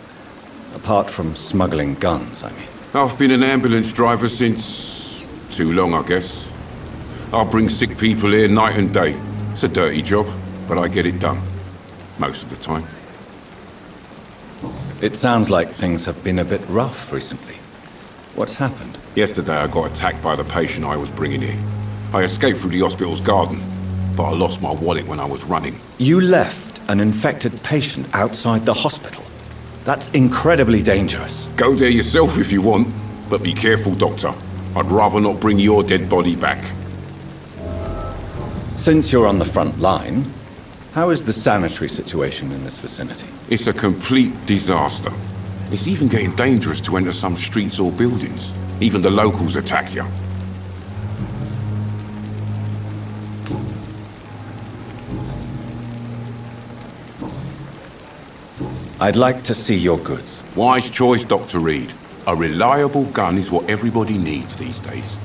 Apart from smuggling guns, I mean. I've been an ambulance driver since... too long, I guess. I bring sick people here night and day. It's a dirty job, but I get it done. Most of the time. It sounds like things have been a bit rough recently. What's happened? Yesterday I got attacked by the patient I was bringing here. I escaped through the hospital's garden, but I lost my wallet when I was running. You left an infected patient outside the hospital? That's incredibly dangerous. Go there yourself if you want, but be careful, Doctor. I'd rather not bring your dead body back. Since you're on the front line, how is the sanitary situation in this vicinity? It's a complete disaster. It's even getting dangerous to enter some streets or buildings. Even the locals attack you. I'd like to see your goods. Wise choice, Dr. Reed. A reliable gun is what everybody needs these days.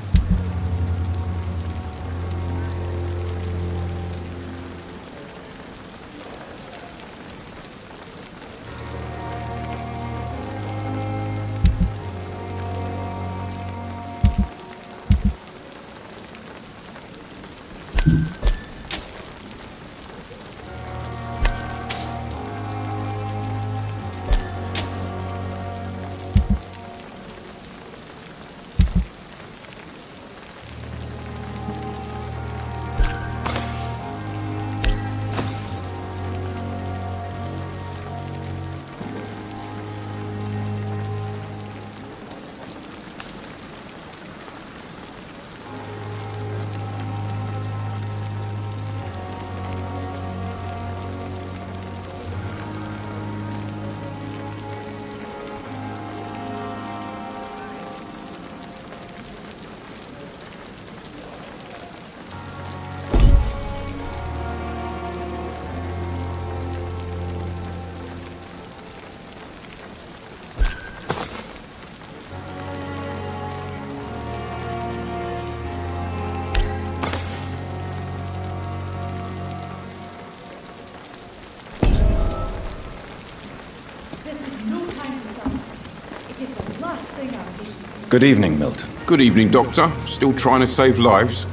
Good evening, Milton. Good evening, Doctor. Still trying to save lives?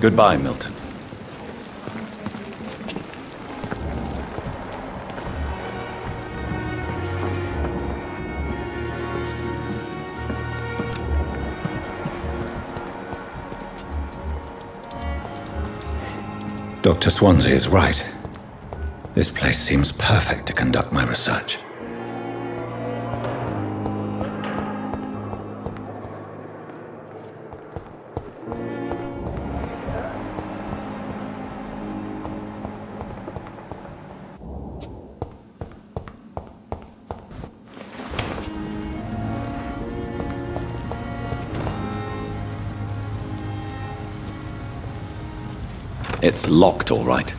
Goodbye, Milton. Dr. Swansea is right. This place seems perfect to conduct my research. It's locked, all right.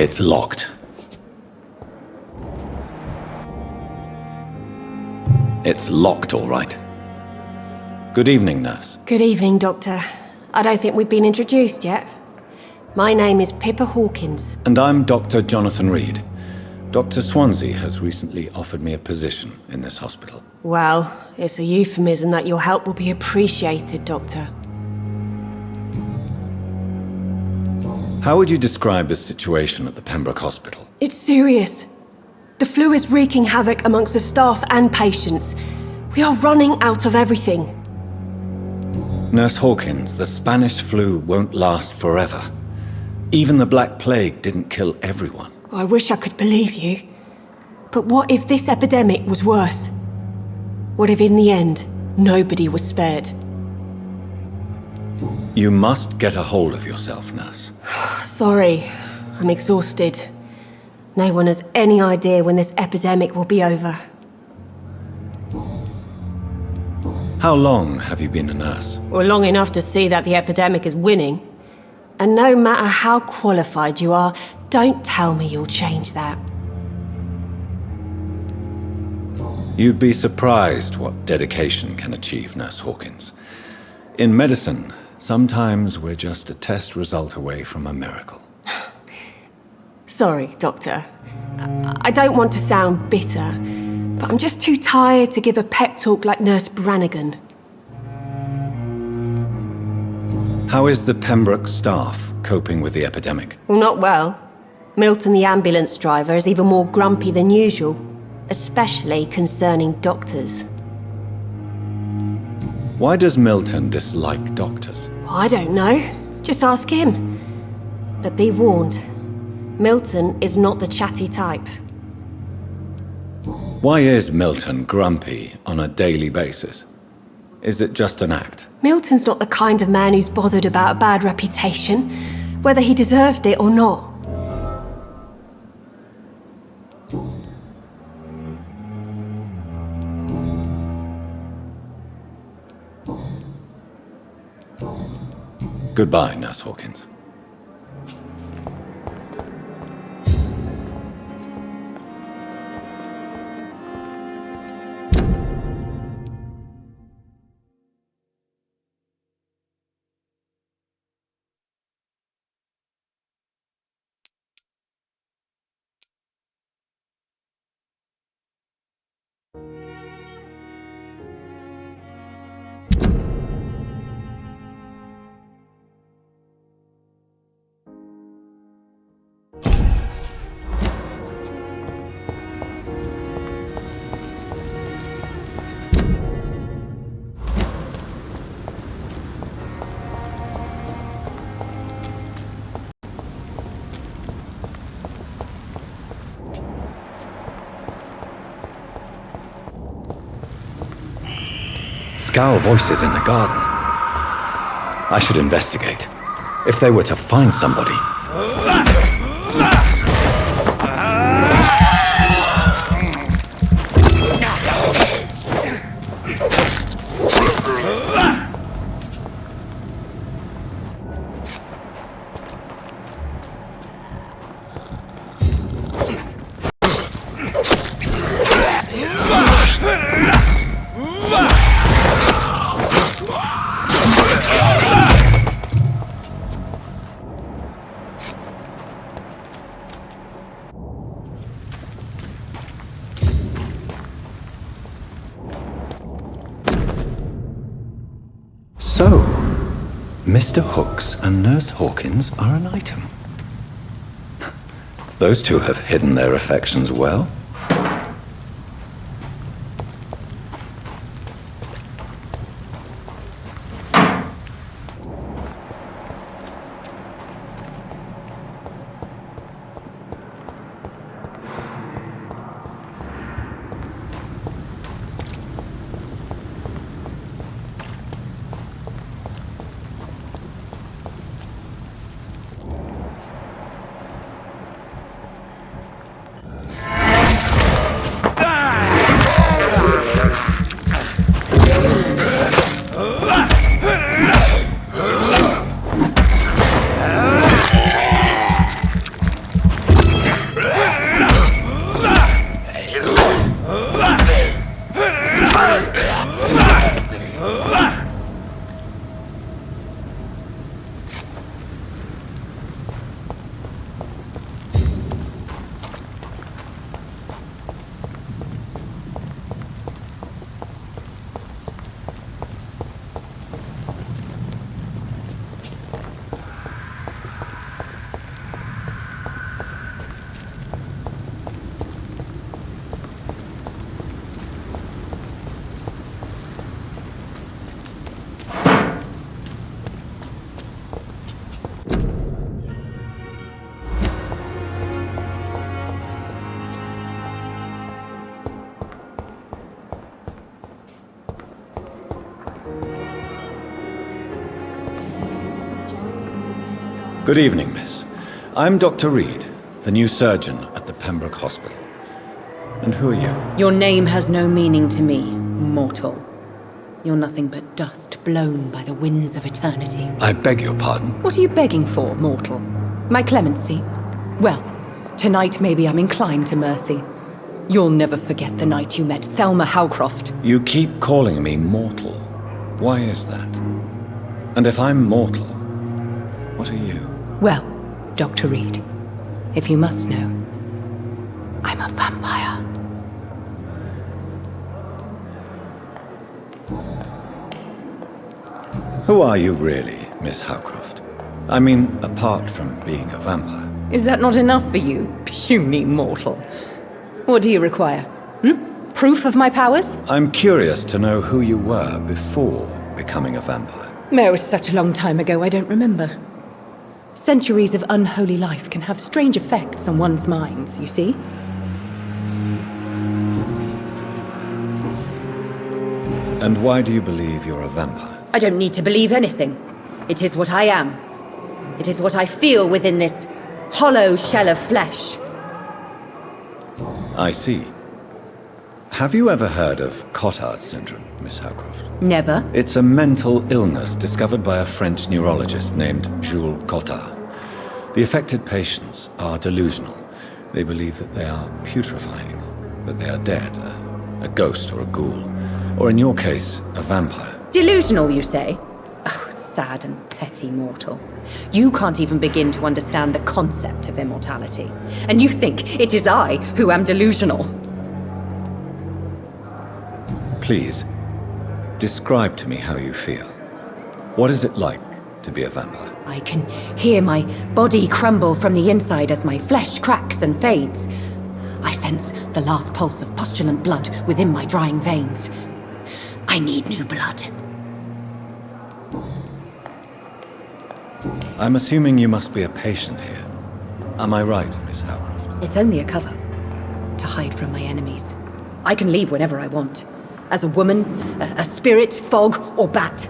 It's locked. It's locked, all right. Good evening, nurse. Good evening, Doctor. I don't think we've been introduced yet. My name is Pippa Hawkins. And I'm Dr. Jonathan Reed. Dr. Swansea has recently offered me a position in this hospital. Well, it's a euphemism that your help will be appreciated, Doctor. How would you describe the situation at the Pembroke Hospital? It's serious. The flu is wreaking havoc amongst the staff and patients. We are running out of everything. Nurse Hawkins, the Spanish flu won't last forever. Even the Black Plague didn't kill everyone. I wish I could believe you. But what if this epidemic was worse? What if in the end, nobody was spared? You must get a hold of yourself, nurse. Sorry, I'm exhausted. No one has any idea when this epidemic will be over. How long have you been a nurse? Well, long enough to see that the epidemic is winning. And no matter how qualified you are, don't tell me you'll change that. You'd be surprised what dedication can achieve, Nurse Hawkins. In medicine, sometimes we're just a test result away from a miracle. Sorry, Doctor. I don't want to sound bitter, but I'm just too tired to give a pep talk like Nurse Brannigan. How is the Pembroke staff coping with the epidemic? Well, not well. Milton, the ambulance driver, is even more grumpy than usual, especially concerning doctors. Why does Milton dislike doctors? I don't know. Just ask him. But be warned, Milton is not the chatty type. Why is Milton grumpy on a daily basis? Is it just an act? Milton's not the kind of man who's bothered about a bad reputation, whether he deserved it or not. Goodbye, Nurse Hawkins. Scowl voices in the garden. I should investigate. If they were to find somebody... So, Mr. Hooks and Nurse Hawkins are an item. Those two have hidden their affections well. Good evening, miss. I'm Dr. Reed, the new surgeon at the Pembroke Hospital. And who are you? Your name has no meaning to me, mortal. You're nothing but dust blown by the winds of eternity. I beg your pardon? What are you begging for, mortal? My clemency? Well, tonight maybe I'm inclined to mercy. You'll never forget the night you met Thelma Howcroft. You keep calling me mortal. Why is that? And if I'm mortal, what are you? Well, Dr. Reed, if you must know, I'm a vampire. Who are you really, Miss Howcroft? I mean, apart from being a vampire. Is that not enough for you, puny mortal? What do you require? Proof of my powers? I'm curious to know who you were before becoming a vampire. It was such a long time ago, I don't remember. Centuries of unholy life can have strange effects on one's minds, you see? And why do you believe you're a vampire? I don't need to believe anything. It is what I am. It is what I feel within this hollow shell of flesh. I see. Have you ever heard of Cotard syndrome, Miss Howcroft? Never. It's a mental illness discovered by a French neurologist named Jules Cotard. The affected patients are delusional. They believe that they are putrefying, that they are dead, a ghost or a ghoul, or in your case, a vampire. Delusional, you say? Oh, sad and petty mortal. You can't even begin to understand the concept of immortality. And you think it is I who am delusional. Please, describe to me how you feel. What is it like to be a vampire? I can hear my body crumble from the inside as my flesh cracks and fades. I sense the last pulse of postulant blood within my drying veins. I need new blood. I'm assuming you must be a patient here. Am I right, Miss Howcroft? It's only a cover. To hide from my enemies. I can leave whenever I want. As a woman, a spirit, fog, or bat.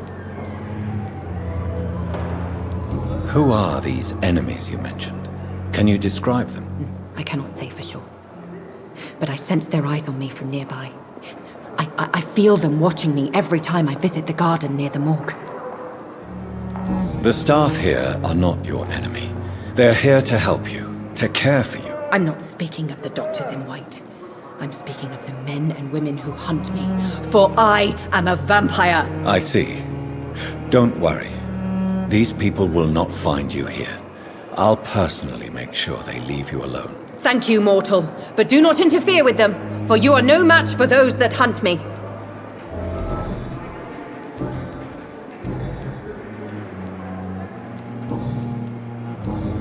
Who are these enemies you mentioned? Can you describe them? I cannot say for sure. But I sense their eyes on me from nearby. I feel them watching me every time I visit the garden near the morgue. The staff here are not your enemy. They're here to help you, to care for you. I'm not speaking of the doctors in white. I'm speaking of the men and women who hunt me, for I am a vampire. I see. Don't worry. These people will not find you here. I'll personally make sure they leave you alone. Thank you, mortal, but do not interfere with them, for you are no match for those that hunt me.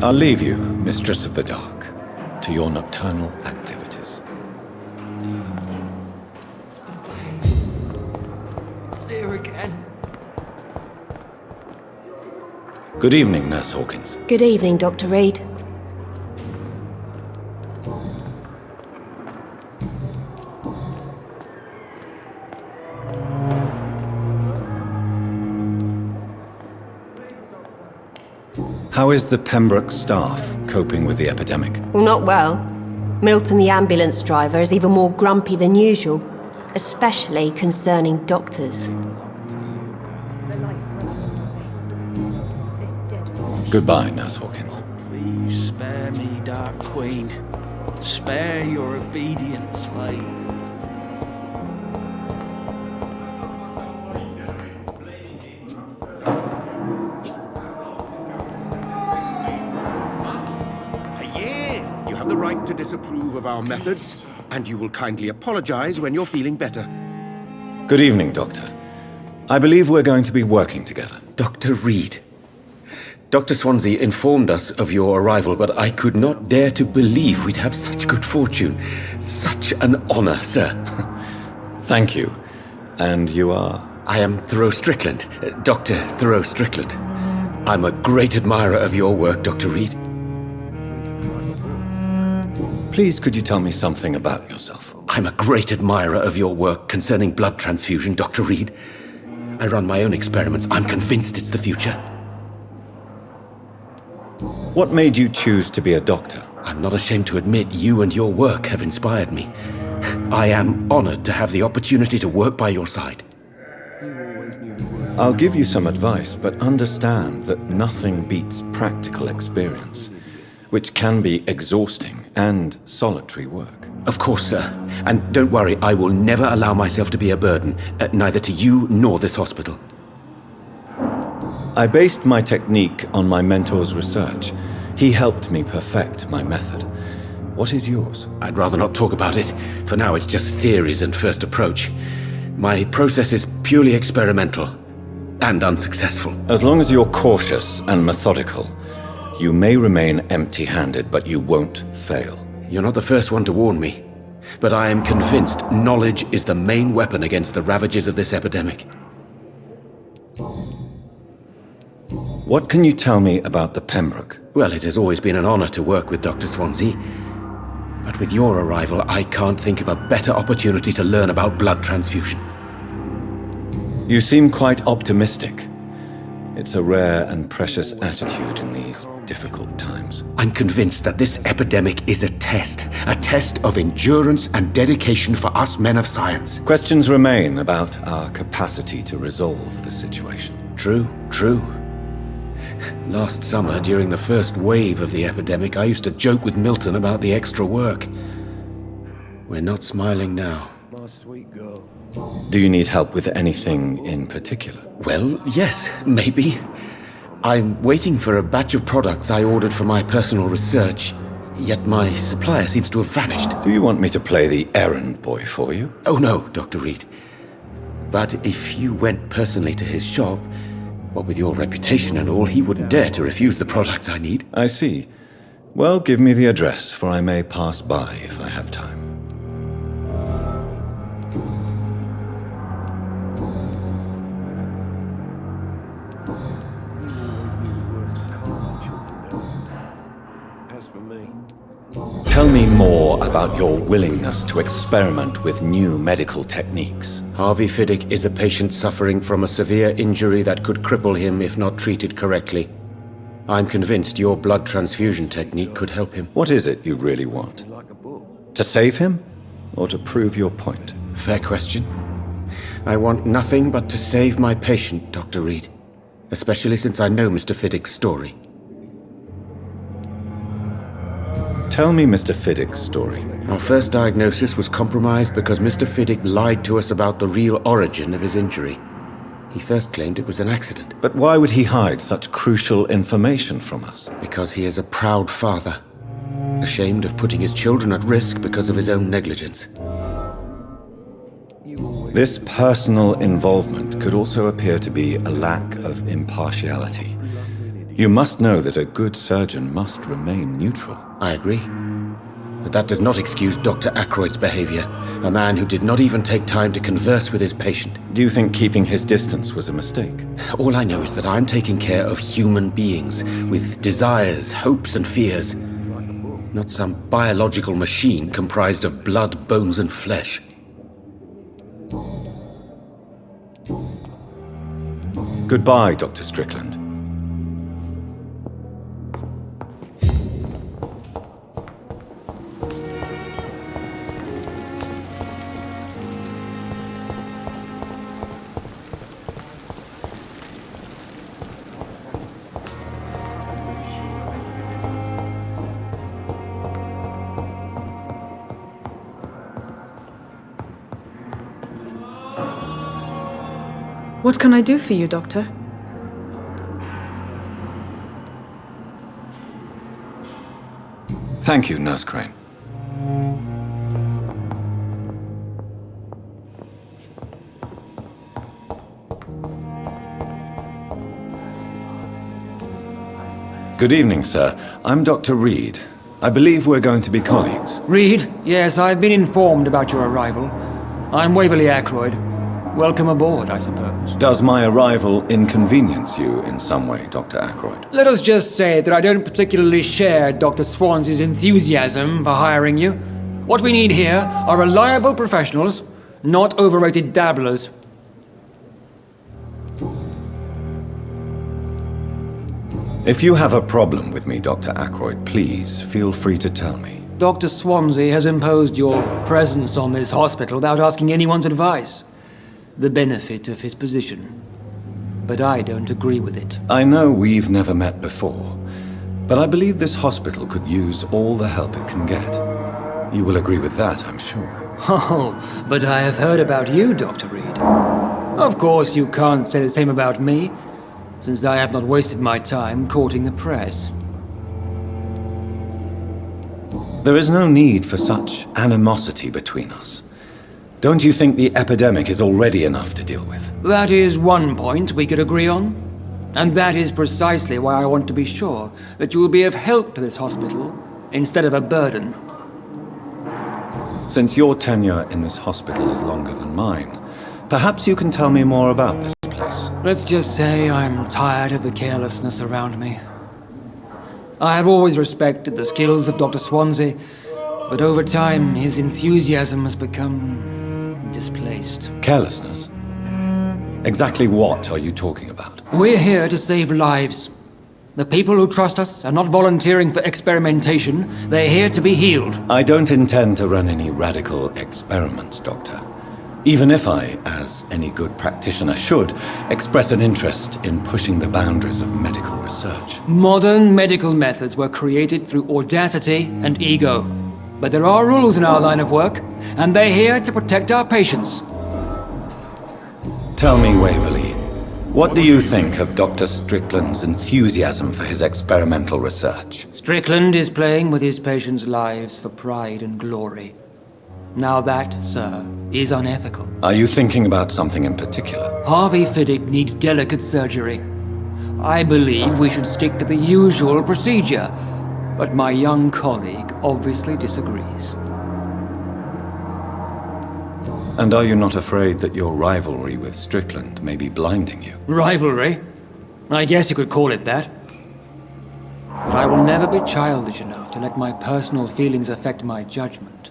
I'll leave you, Mistress of the Dark, to your nocturnal activities. It's here again. Good evening, Nurse Hawkins. Good evening, Dr. Reed. How is the Pembroke staff coping with the epidemic? Well, not well. Milton, the ambulance driver, is even more grumpy than usual, especially concerning doctors. Goodbye, Nurse Hawkins. Please spare me, Dark Queen. Spare your obedient slave. You have the right to disapprove of our methods, and you will kindly apologize when you're feeling better. Good evening, Doctor. I believe we're going to be working together. Dr. Reed. Dr. Swansea informed us of your arrival, but I could not dare to believe we'd have such good fortune. Such an honor, sir. Thank you. And you are? I am Thoreau Strickland, Dr. Thoreau Strickland. I'm a great admirer of your work, Dr. Reed. Please, could you tell me something about yourself? I'm a great admirer of your work concerning blood transfusion, Dr. Reed. I run my own experiments. I'm convinced it's the future. What made you choose to be a doctor? I'm not ashamed to admit you and your work have inspired me. I am honored to have the opportunity to work by your side. I'll give you some advice, but understand that nothing beats practical experience, which can be exhausting and solitary work. Of course, sir. And don't worry, I will never allow myself to be a burden, neither to you nor this hospital. I based my technique on my mentor's research. He helped me perfect my method. What is yours? I'd rather not talk about it. For now, it's just theories and first approach. My process is purely experimental and unsuccessful. As long as you're cautious and methodical, you may remain empty-handed, but you won't fail. You're not the first one to warn me, but I am convinced knowledge is the main weapon against the ravages of this epidemic. What can you tell me about the Pembroke? Well, it has always been an honor to work with Dr. Swansea. But with your arrival, I can't think of a better opportunity to learn about blood transfusion. You seem quite optimistic. It's a rare and precious attitude in these difficult times. I'm convinced that this epidemic is a test of endurance and dedication for us men of science. Questions remain about our capacity to resolve the situation. True. Last summer, during the first wave of the epidemic, I used to joke with Milton about the extra work. We're not smiling now. My sweet girl. Do you need help with anything in particular? Well, yes, maybe. I'm waiting for a batch of products I ordered for my personal research, yet my supplier seems to have vanished. Do you want me to play the errand boy for you? Oh no, Dr. Reed. But if you went personally to his shop, what with your reputation and all, he wouldn't dare to refuse the products I need. I see. Well, give me the address, for I may pass by if I have time. As for me, Tell me more about your willingness to experiment with new medical techniques. Harvey Fiddick is a patient suffering from a severe injury that could cripple him if not treated correctly. I'm convinced your blood transfusion technique could help him. What is it you really want? To save him? Or to prove your point? Fair question. I want nothing but to save my patient, Dr. Reed. Especially since I know Mr. Fiddick's story. Tell me Mr. Fiddick's story. Our first diagnosis was compromised because Mr. Fiddick lied to us about the real origin of his injury. He first claimed it was an accident. But why would he hide such crucial information from us? Because he is a proud father, ashamed of putting his children at risk because of his own negligence. This personal involvement could also appear to be a lack of impartiality. You must know that a good surgeon must remain neutral. I agree. But that does not excuse Dr. Ackroyd's behavior, a man who did not even take time to converse with his patient. Do you think keeping his distance was a mistake? All I know is that I'm taking care of human beings with desires, hopes, and fears. Not some biological machine comprised of blood, bones, and flesh. Goodbye, Dr. Strickland. What can I do for you, Doctor? Thank you, Nurse Crane. Good evening, sir. I'm Dr. Reed. I believe we're going to be colleagues. Reed? Yes, I've been informed about your arrival. I'm Waverly Ackroyd. Welcome aboard, I suppose. Does my arrival inconvenience you in some way, Dr. Ackroyd? Let us just say that I don't particularly share Dr. Swansea's enthusiasm for hiring you. What we need here are reliable professionals, not overrated dabblers. If you have a problem with me, Dr. Ackroyd, please feel free to tell me. Dr. Swansea has imposed your presence on this hospital without asking anyone's advice. The benefit of his position. But I don't agree with it. I know we've never met before, But I believe this hospital could use all the help it can get. You will agree with that, I'm sure. Oh, but I have heard about you, Dr. Reed. Of course, you can't say the same about me, since I have not wasted my time courting the press. There is no need for such animosity between us. Don't you think the epidemic is already enough to deal with? That is one point we could agree on. And that is precisely why I want to be sure that you will be of help to this hospital, instead of a burden. Since your tenure in this hospital is longer than mine, perhaps you can tell me more about this place. Let's just say I'm tired of the carelessness around me. I have always respected the skills of Dr. Swansea, but over time his enthusiasm has become displaced. Carelessness? Exactly what are you talking about? We're here to save lives. The people who trust us are not volunteering for experimentation. They're here to be healed. I don't intend to run any radical experiments, Doctor. Even if I, as any good practitioner should, express an interest in pushing the boundaries of medical research. Modern medical methods were created through audacity and ego. But there are rules in our line of work, and they're here to protect our patients. Tell me, Waverly, what do you think of Dr. Strickland's enthusiasm for his experimental research? Strickland is playing with his patients' lives for pride and glory. Now that, sir, is unethical. Are you thinking about something in particular? Harvey Fiddick needs delicate surgery. I believe we should stick to the usual procedure, but my young colleague obviously disagrees. And are you not afraid that your rivalry with Strickland may be blinding you? Rivalry? I guess you could call it that. But I will never be childish enough to let my personal feelings affect my judgment.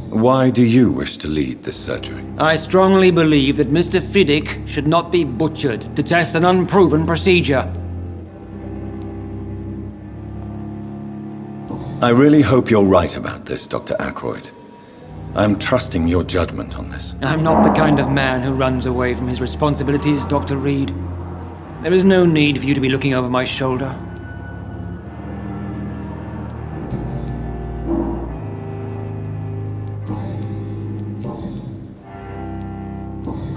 Why do you wish to lead this surgery? I strongly believe that Mr. Fiddick should not be butchered to test an unproven procedure. I really hope you're right about this, Dr. Ackroyd. I'm trusting your judgment on this. I'm not the kind of man who runs away from his responsibilities, Dr. Reed. There is no need for you to be looking over my shoulder.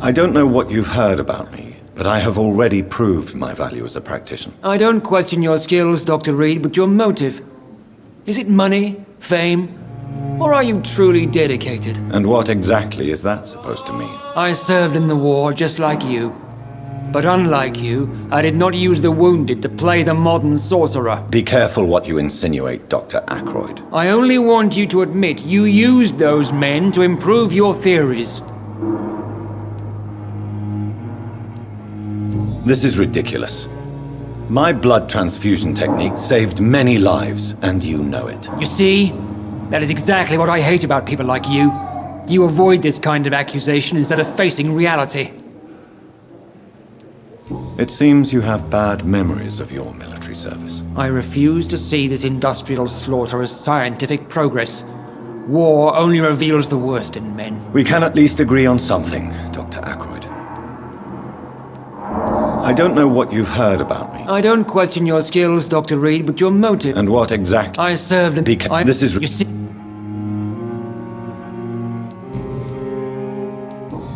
I don't know what you've heard about me, but I have already proved my value as a practitioner. I don't question your skills, Dr. Reed, but your motive. Is it money, fame, or are you truly dedicated? And what exactly is that supposed to mean? I served in the war just like you. But unlike you, I did not use the wounded to play the modern sorcerer. Be careful what you insinuate, Dr. Ackroyd. I only want you to admit you used those men to improve your theories. This is ridiculous. My blood transfusion technique saved many lives, and you know it. You see? That is exactly what I hate about people like you. You avoid this kind of accusation instead of facing reality. It seems you have bad memories of your military service. I refuse to see this industrial slaughter as scientific progress. War only reveals the worst in men. We can at least agree on something, Dr. Ackroyd. I don't know what you've heard about me. I don't question your skills, Dr. Reed, but your motive. And what exactly? I served in... This is... You see...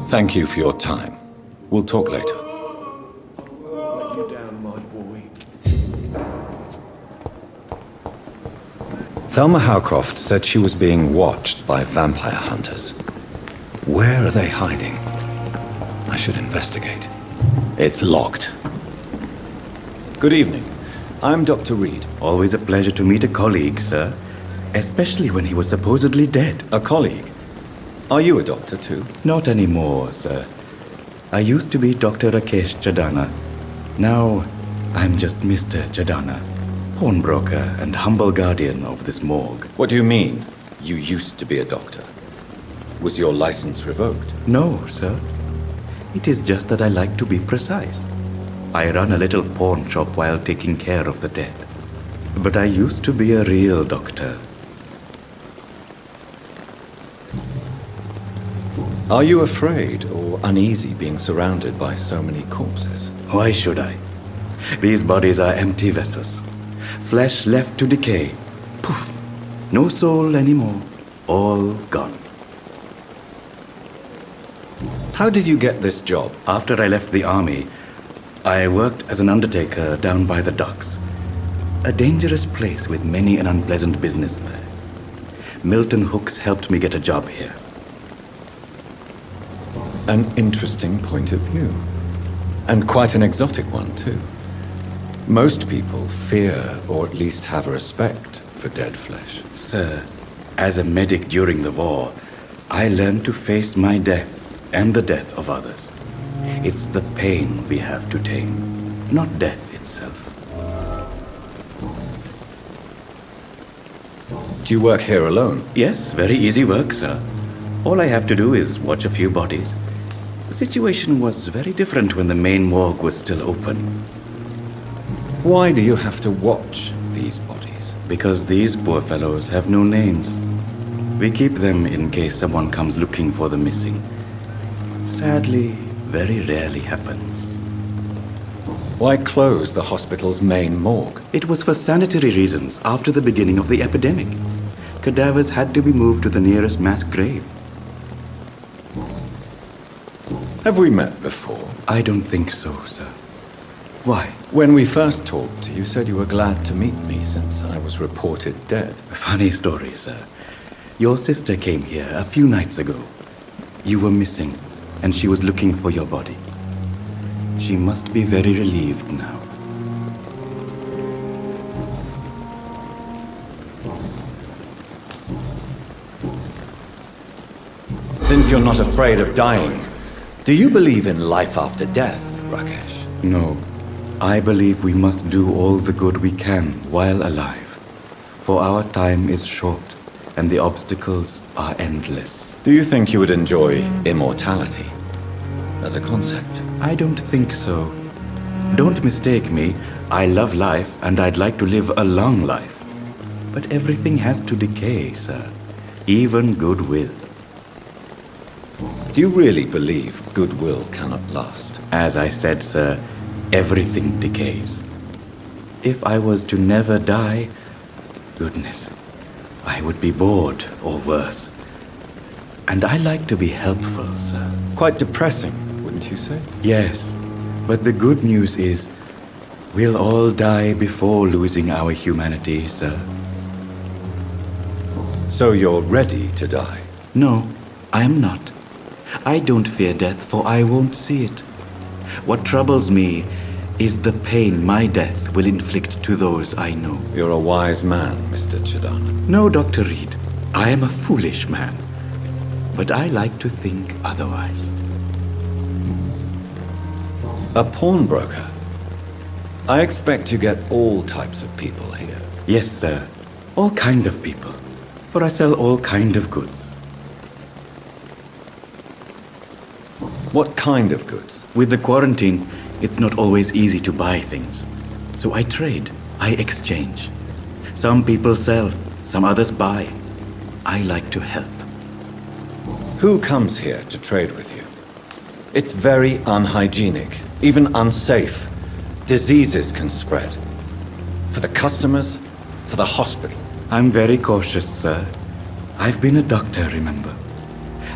Thank you for your time. We'll talk later. Let you down, my boy. Thelma Howcroft said she was being watched by vampire hunters. Where are they hiding? I should investigate. It's locked. Good evening. I'm Dr. Reed. Always a pleasure to meet a colleague, sir. Especially when he was supposedly dead. A colleague? Are you a doctor too? Not anymore, sir. I used to be Dr. Rakesh Chadana. Now, I'm just Mr. Chadana, pawnbroker and humble guardian of this morgue. What do you mean, you used to be a doctor? Was your license revoked? No, sir. It is just that I like to be precise. I run a little pawn shop while taking care of the dead. But I used to be a real doctor. Are you afraid or uneasy being surrounded by so many corpses? Why should I? These bodies are empty vessels. Flesh left to decay. Poof. No soul anymore. All gone. How did you get this job? After I left the army, I worked as an undertaker down by the docks. A dangerous place with many an unpleasant business there. Milton Hooks helped me get a job here. An interesting point of view. And quite an exotic one, too. Most people fear, or at least have a respect, for dead flesh. Sir, as a medic during the war, I learned to face my death and the death of others. It's the pain we have to tame, not death itself. Do you work here alone? Yes, very easy work, sir. All I have to do is watch a few bodies. The situation was very different when the main morgue was still open. Why do you have to watch these bodies? Because these poor fellows have no names. We keep them in case someone comes looking for the missing. Sadly, very rarely happens. Why close the hospital's main morgue? It was for sanitary reasons after the beginning of the epidemic. Cadavers had to be moved to the nearest mass grave. Have we met before? I don't think so, sir. Why? When we first talked, you said you were glad to meet me since I was reported dead. A funny story, sir. Your sister came here a few nights ago. You were missing, and she was looking for your body. She must be very relieved now. Since you're not afraid of dying, do you believe in life after death, Rakesh? No. I believe we must do all the good we can while alive. For our time is short, and the obstacles are endless. Do you think you would enjoy immortality as a concept? I don't think so. Don't mistake me. I love life, and I'd like to live a long life. But everything has to decay, sir. Even goodwill. Do you really believe goodwill cannot last? As I said, sir, everything decays. If I was to never die, goodness, I would be bored or worse. And I like to be helpful, sir. Quite depressing, wouldn't you say? Yes, but the good news is, we'll all die before losing our humanity, sir. So you're ready to die? No, I am not. I don't fear death, for I won't see it. What troubles me is the pain my death will inflict to those I know. You're a wise man, Mr. Chidana. No, Dr. Reed. I am a foolish man. But I like to think otherwise. A pawnbroker? I expect you get all types of people here. Yes, sir. All kind of people. For I sell all kind of goods. What kind of goods? With the quarantine, it's not always easy to buy things. So I trade. I exchange. Some people sell, some others buy. I like to help. Who comes here to trade with you? It's very unhygienic, even unsafe. Diseases can spread. For the customers, for the hospital. I'm very cautious, sir. I've been a doctor, remember?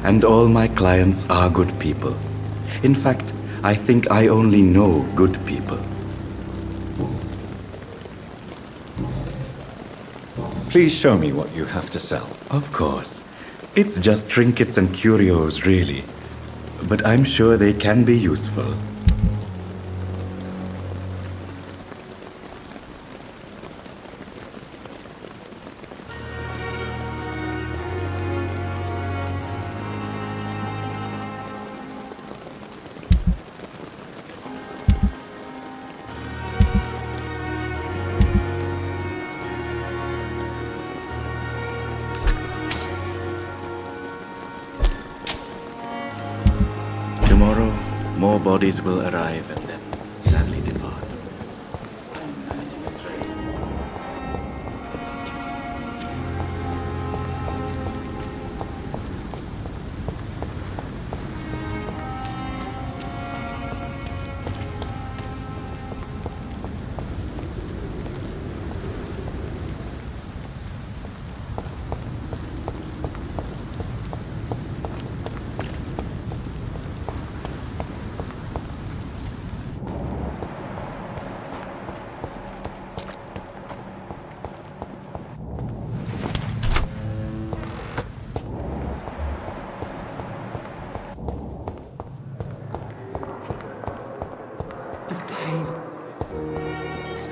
And all my clients are good people. In fact, I think I only know good people. Please show me what you have to sell. Of course. It's just trinkets and curios, really. But I'm sure they can be useful. Tomorrow, more bodies will arrive and then sadly depart.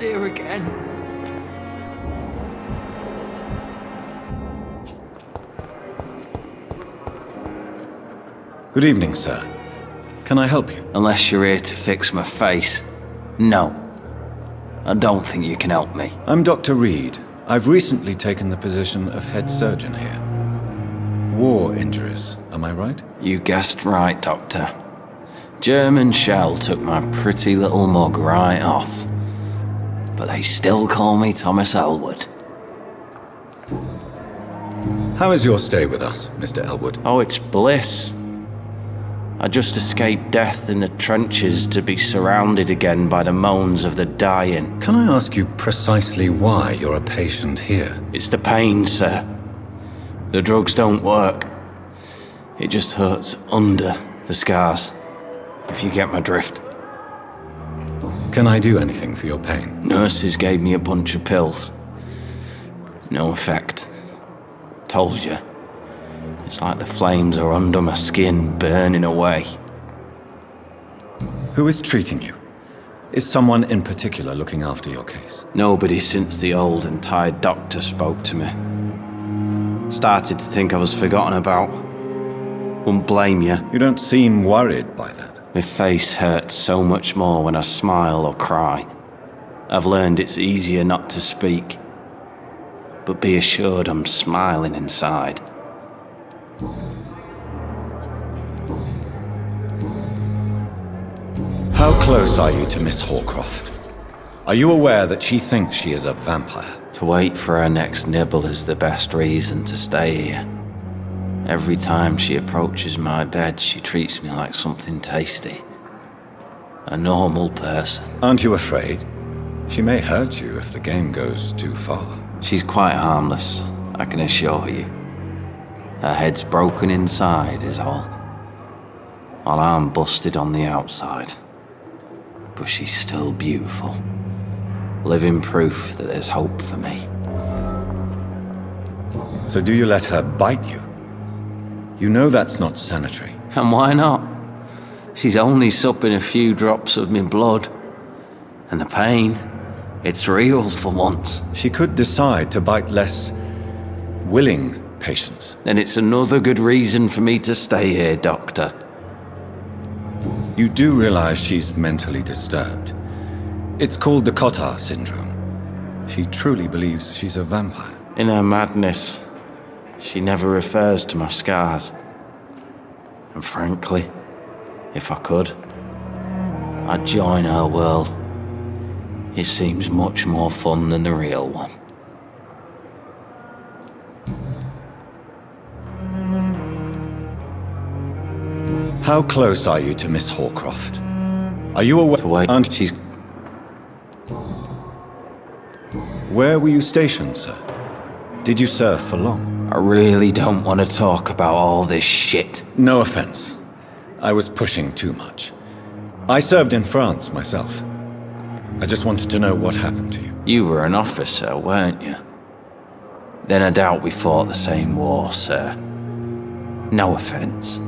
here again. Good evening, sir. Can I help you? Unless you're here to fix my face. No. I don't think you can help me. I'm Dr. Reed. I've recently taken the position of head surgeon here. War injuries, am I right? You guessed right, Doctor. German shell took my pretty little mug right off. But they still call me Thomas Elwood. How is your stay with us, Mr. Elwood? Oh, it's bliss. I just escaped death in the trenches to be surrounded again by the moans of the dying. Can I ask you precisely why you're a patient here? It's the pain, sir. The drugs don't work. It just hurts under the scars, if you get my drift. Can I do anything for your pain? Nurses gave me a bunch of pills. No effect. Told you. It's like the flames are under my skin, burning away. Who is treating you? Is someone in particular looking after your case? Nobody since the old and tired doctor spoke to me. Started to think I was forgotten about. Wouldn't blame you. You don't seem worried by that. My face hurts so much more when I smile or cry. I've learned it's easier not to speak. But be assured I'm smiling inside. How close are you to Miss Horcroft? Are you aware that she thinks she is a vampire? To wait for her next nibble is the best reason to stay here. Every time she approaches my bed, she treats me like something tasty. A normal person. Aren't you afraid? She may hurt you if the game goes too far. She's quite harmless, I can assure you. Her head's broken inside is all. While I'm busted on the outside. But she's still beautiful. Living proof that there's hope for me. So do you let her bite you? You know that's not sanitary. And why not? She's only supping a few drops of my blood. And the pain, it's real for once. She could decide to bite less willing patients. Then it's another good reason for me to stay here, Doctor. You do realize she's mentally disturbed. It's called the Cotard syndrome. She truly believes she's a vampire. In her madness, she never refers to my scars. And frankly, if I could, I'd join her world. It seems much more fun than the real one. How close are you to Miss Horcroft? Are you aware? To wait. She's... Where were you stationed, sir? Did you serve for long? I really don't want to talk about all this shit. No offense. I was pushing too much. I served in France myself. I just wanted to know what happened to you. You were an officer, weren't you? Then I doubt we fought the same war, sir. No offense.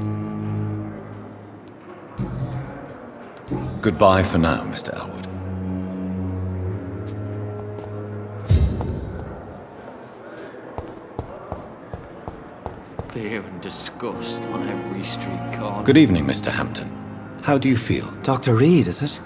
Goodbye for now, Mr. Elwood. Fear and disgust on every street corner. Good evening, Mr. Hampton. How do you feel? Dr. Reed, is it?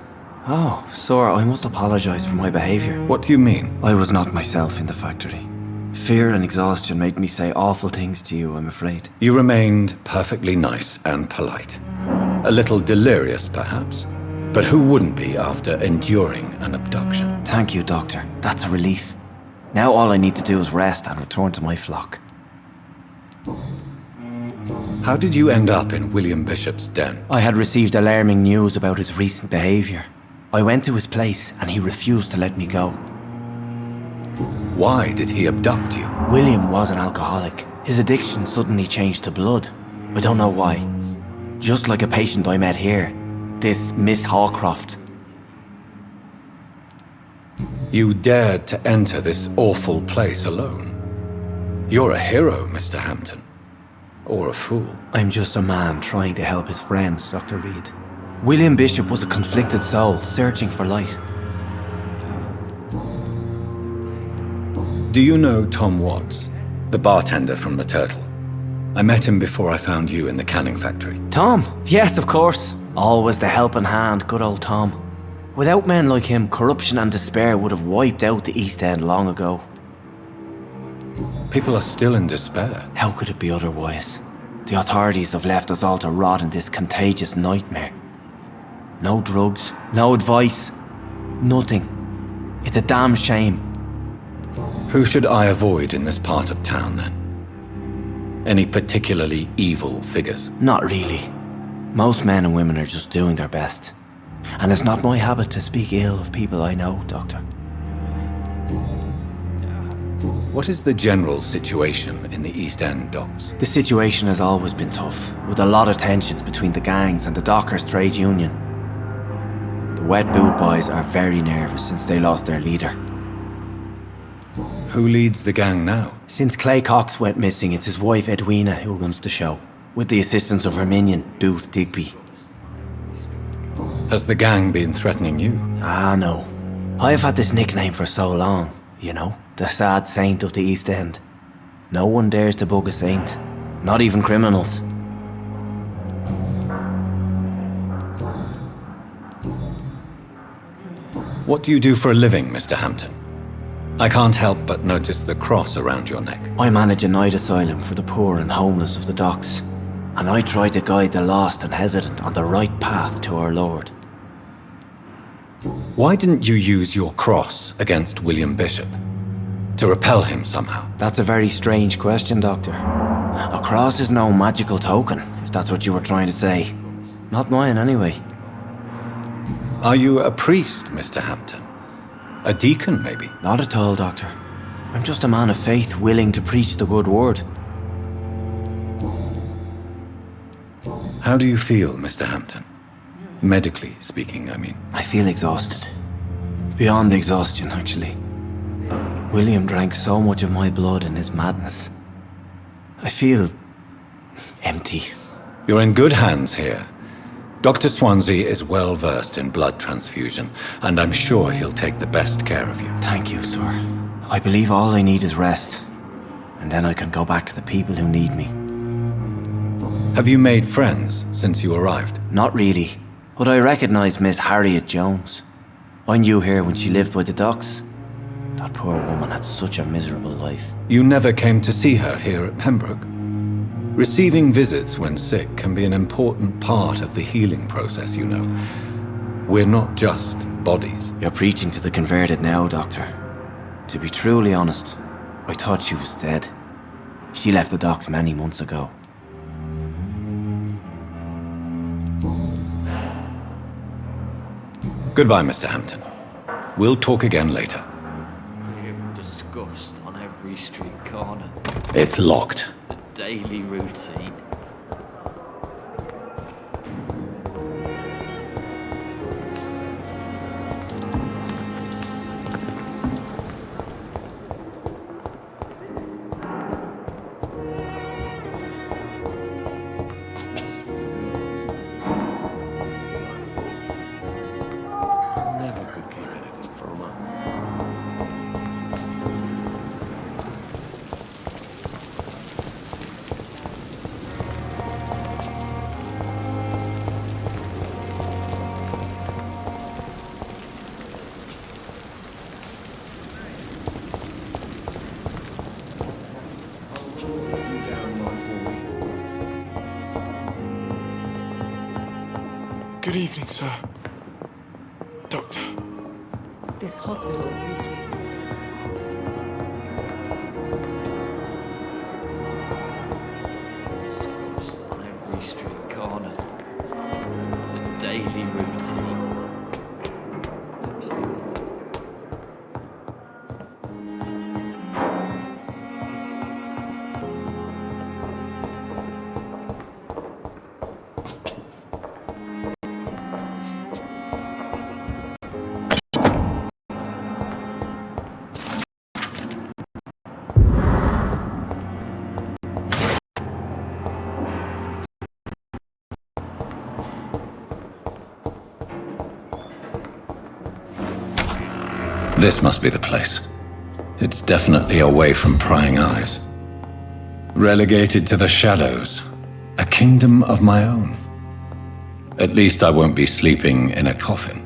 Oh, sir, I must apologize for my behavior. What do you mean? I was not myself in the factory. Fear and exhaustion made me say awful things to you, I'm afraid. You remained perfectly nice and polite. A little delirious, perhaps. But who wouldn't be after enduring an abduction? Thank you, Doctor. That's a relief. Now all I need to do is rest and return to my flock. How did you end up in William Bishop's den? I had received alarming news about his recent behavior. I went to his place and he refused to let me go. Why did he abduct you? William was an alcoholic. His addiction suddenly changed to blood. I don't know why. Just like a patient I met here. This Miss Horcroft. You dared to enter this awful place alone. You're a hero, Mr. Hampton. Or a fool. I'm just a man trying to help his friends, Dr. Reed. William Bishop was a conflicted soul, searching for light. Do you know Tom Watts, the bartender from the Turtle? I met him before I found you in the canning factory. Tom? Yes, of course. Always the helping hand, good old Tom. Without men like him, corruption and despair would have wiped out the East End long ago. People are still in despair. How could it be otherwise? The authorities have left us all to rot in this contagious nightmare. No drugs, no advice, nothing. It's a damn shame. Who should I avoid in this part of town, then? Any particularly evil figures? Not really. Most men and women are just doing their best. And it's not my habit to speak ill of people I know, Doctor. What is the general situation in the East End docks? The situation has always been tough, with a lot of tensions between the gangs and the Dockers' trade union. The Wet Boot Boys are very nervous since they lost their leader. Who leads the gang now? Since Clay Cox went missing, it's his wife Edwina who runs the show, with the assistance of her minion, Booth Digby. Has the gang been threatening you? Ah, no. I've had this nickname for so long, you know, the sad saint of the East End. No one dares to bug a saint, not even criminals. What do you do for a living, Mr. Hampton? I can't help but notice the cross around your neck. I manage a night asylum for the poor and homeless of the docks, and I try to guide the lost and hesitant on the right path to our Lord. Why didn't you use your cross against William Bishop? To repel him somehow? That's a very strange question, Doctor. A cross is no magical token, if that's what you were trying to say. Not mine, anyway. Are you a priest, Mr. Hampton? A deacon, maybe? Not at all, Doctor. I'm just a man of faith willing to preach the good word. How do you feel, Mr. Hampton? Medically speaking, I mean. I feel exhausted. Beyond exhaustion, actually. William drank so much of my blood in his madness. I feel empty. You're in good hands here. Dr. Swansea is well versed in blood transfusion, and I'm sure he'll take the best care of you. Thank you, sir. I believe all I need is rest, and then I can go back to the people who need me. Have you made friends since you arrived? Not really, but I recognize Miss Harriet Jones. I knew her when she lived by the docks. That poor woman had such a miserable life. You never came to see her here at Pembroke? Receiving visits when sick can be an important part of the healing process, you know. We're not just bodies. You're preaching to the converted now, Doctor. To be truly honest, I thought she was dead. She left the docks many months ago. Goodbye, Mr. Hampton. We'll talk again later. Disgust on every street corner. It's locked. The daily routine. Good evening, sir. Doctor. This hospital seems to be... Disgust on every street corner. The daily routine. This must be the place. It's definitely away from prying eyes. Relegated to the shadows. A kingdom of my own. At least I won't be sleeping in a coffin.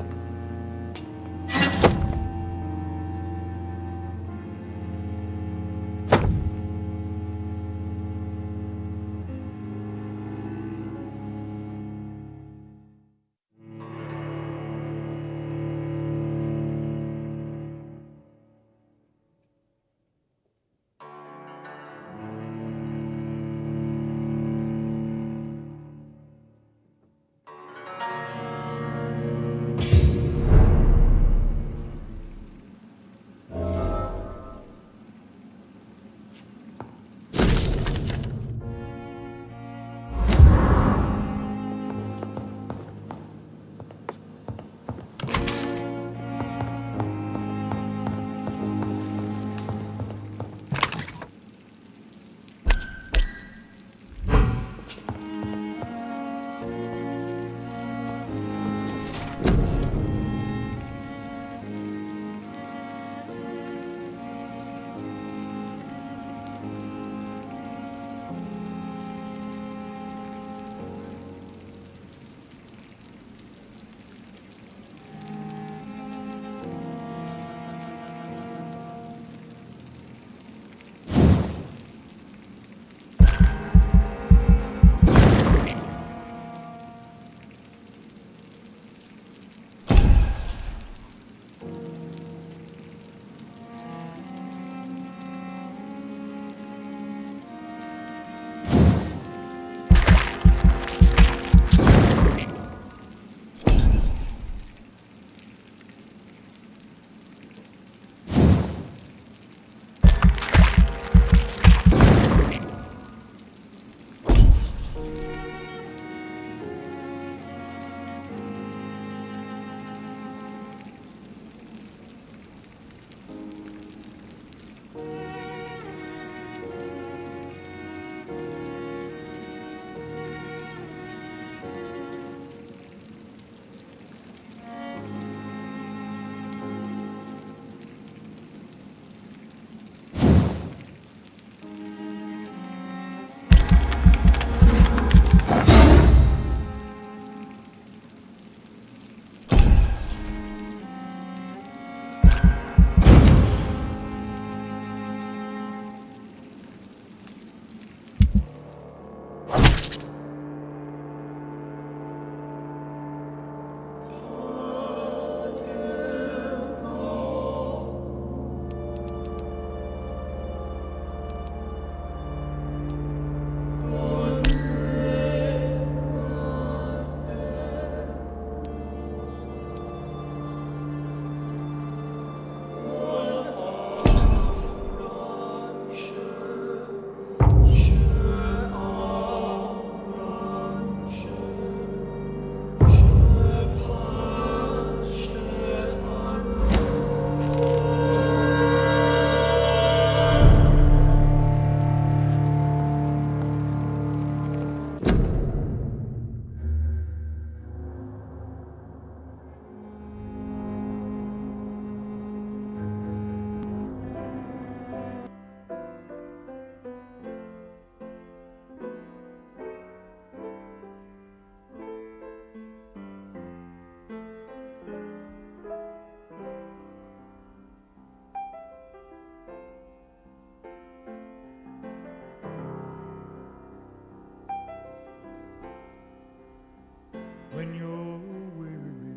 When you're weary,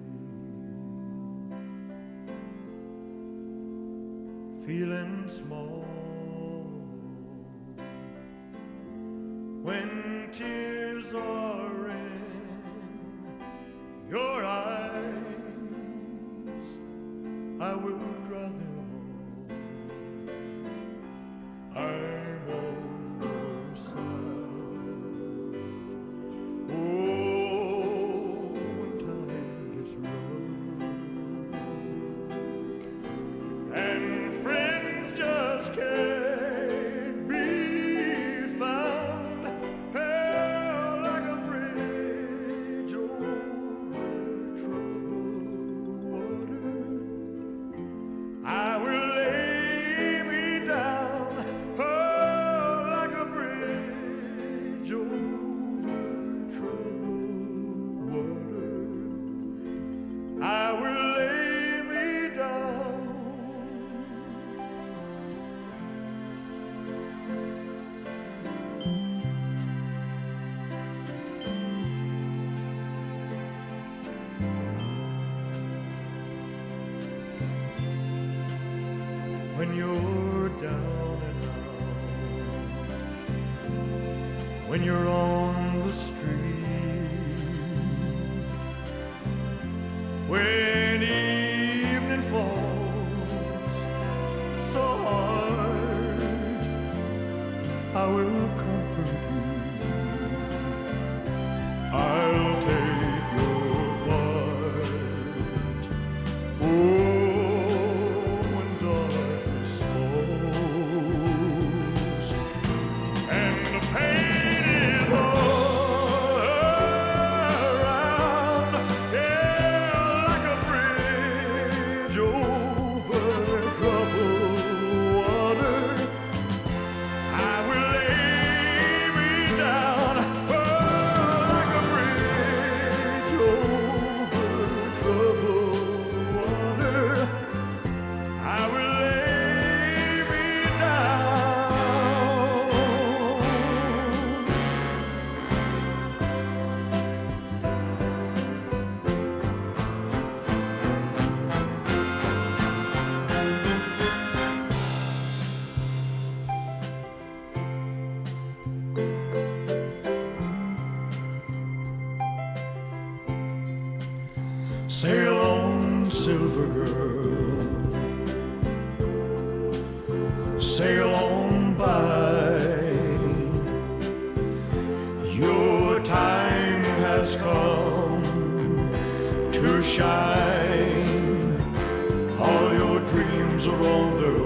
feeling small, when tears are in your eyes, I will dry them all. I'm on your side. Oh, when time gets rough and friends just can't be found, held like a bridge over troubled water. when you're on the street. When evening falls so hard, I will comfort you. I'll take your part. Oh, when darkness falls and the pain is all around, yeah, like a bridge over troubled water, I will lay me down. Oh, like a bridge over troubled water, I will lay me down. Sail on, silver girl, sail on by. Your time has come to shine. All your dreams are on the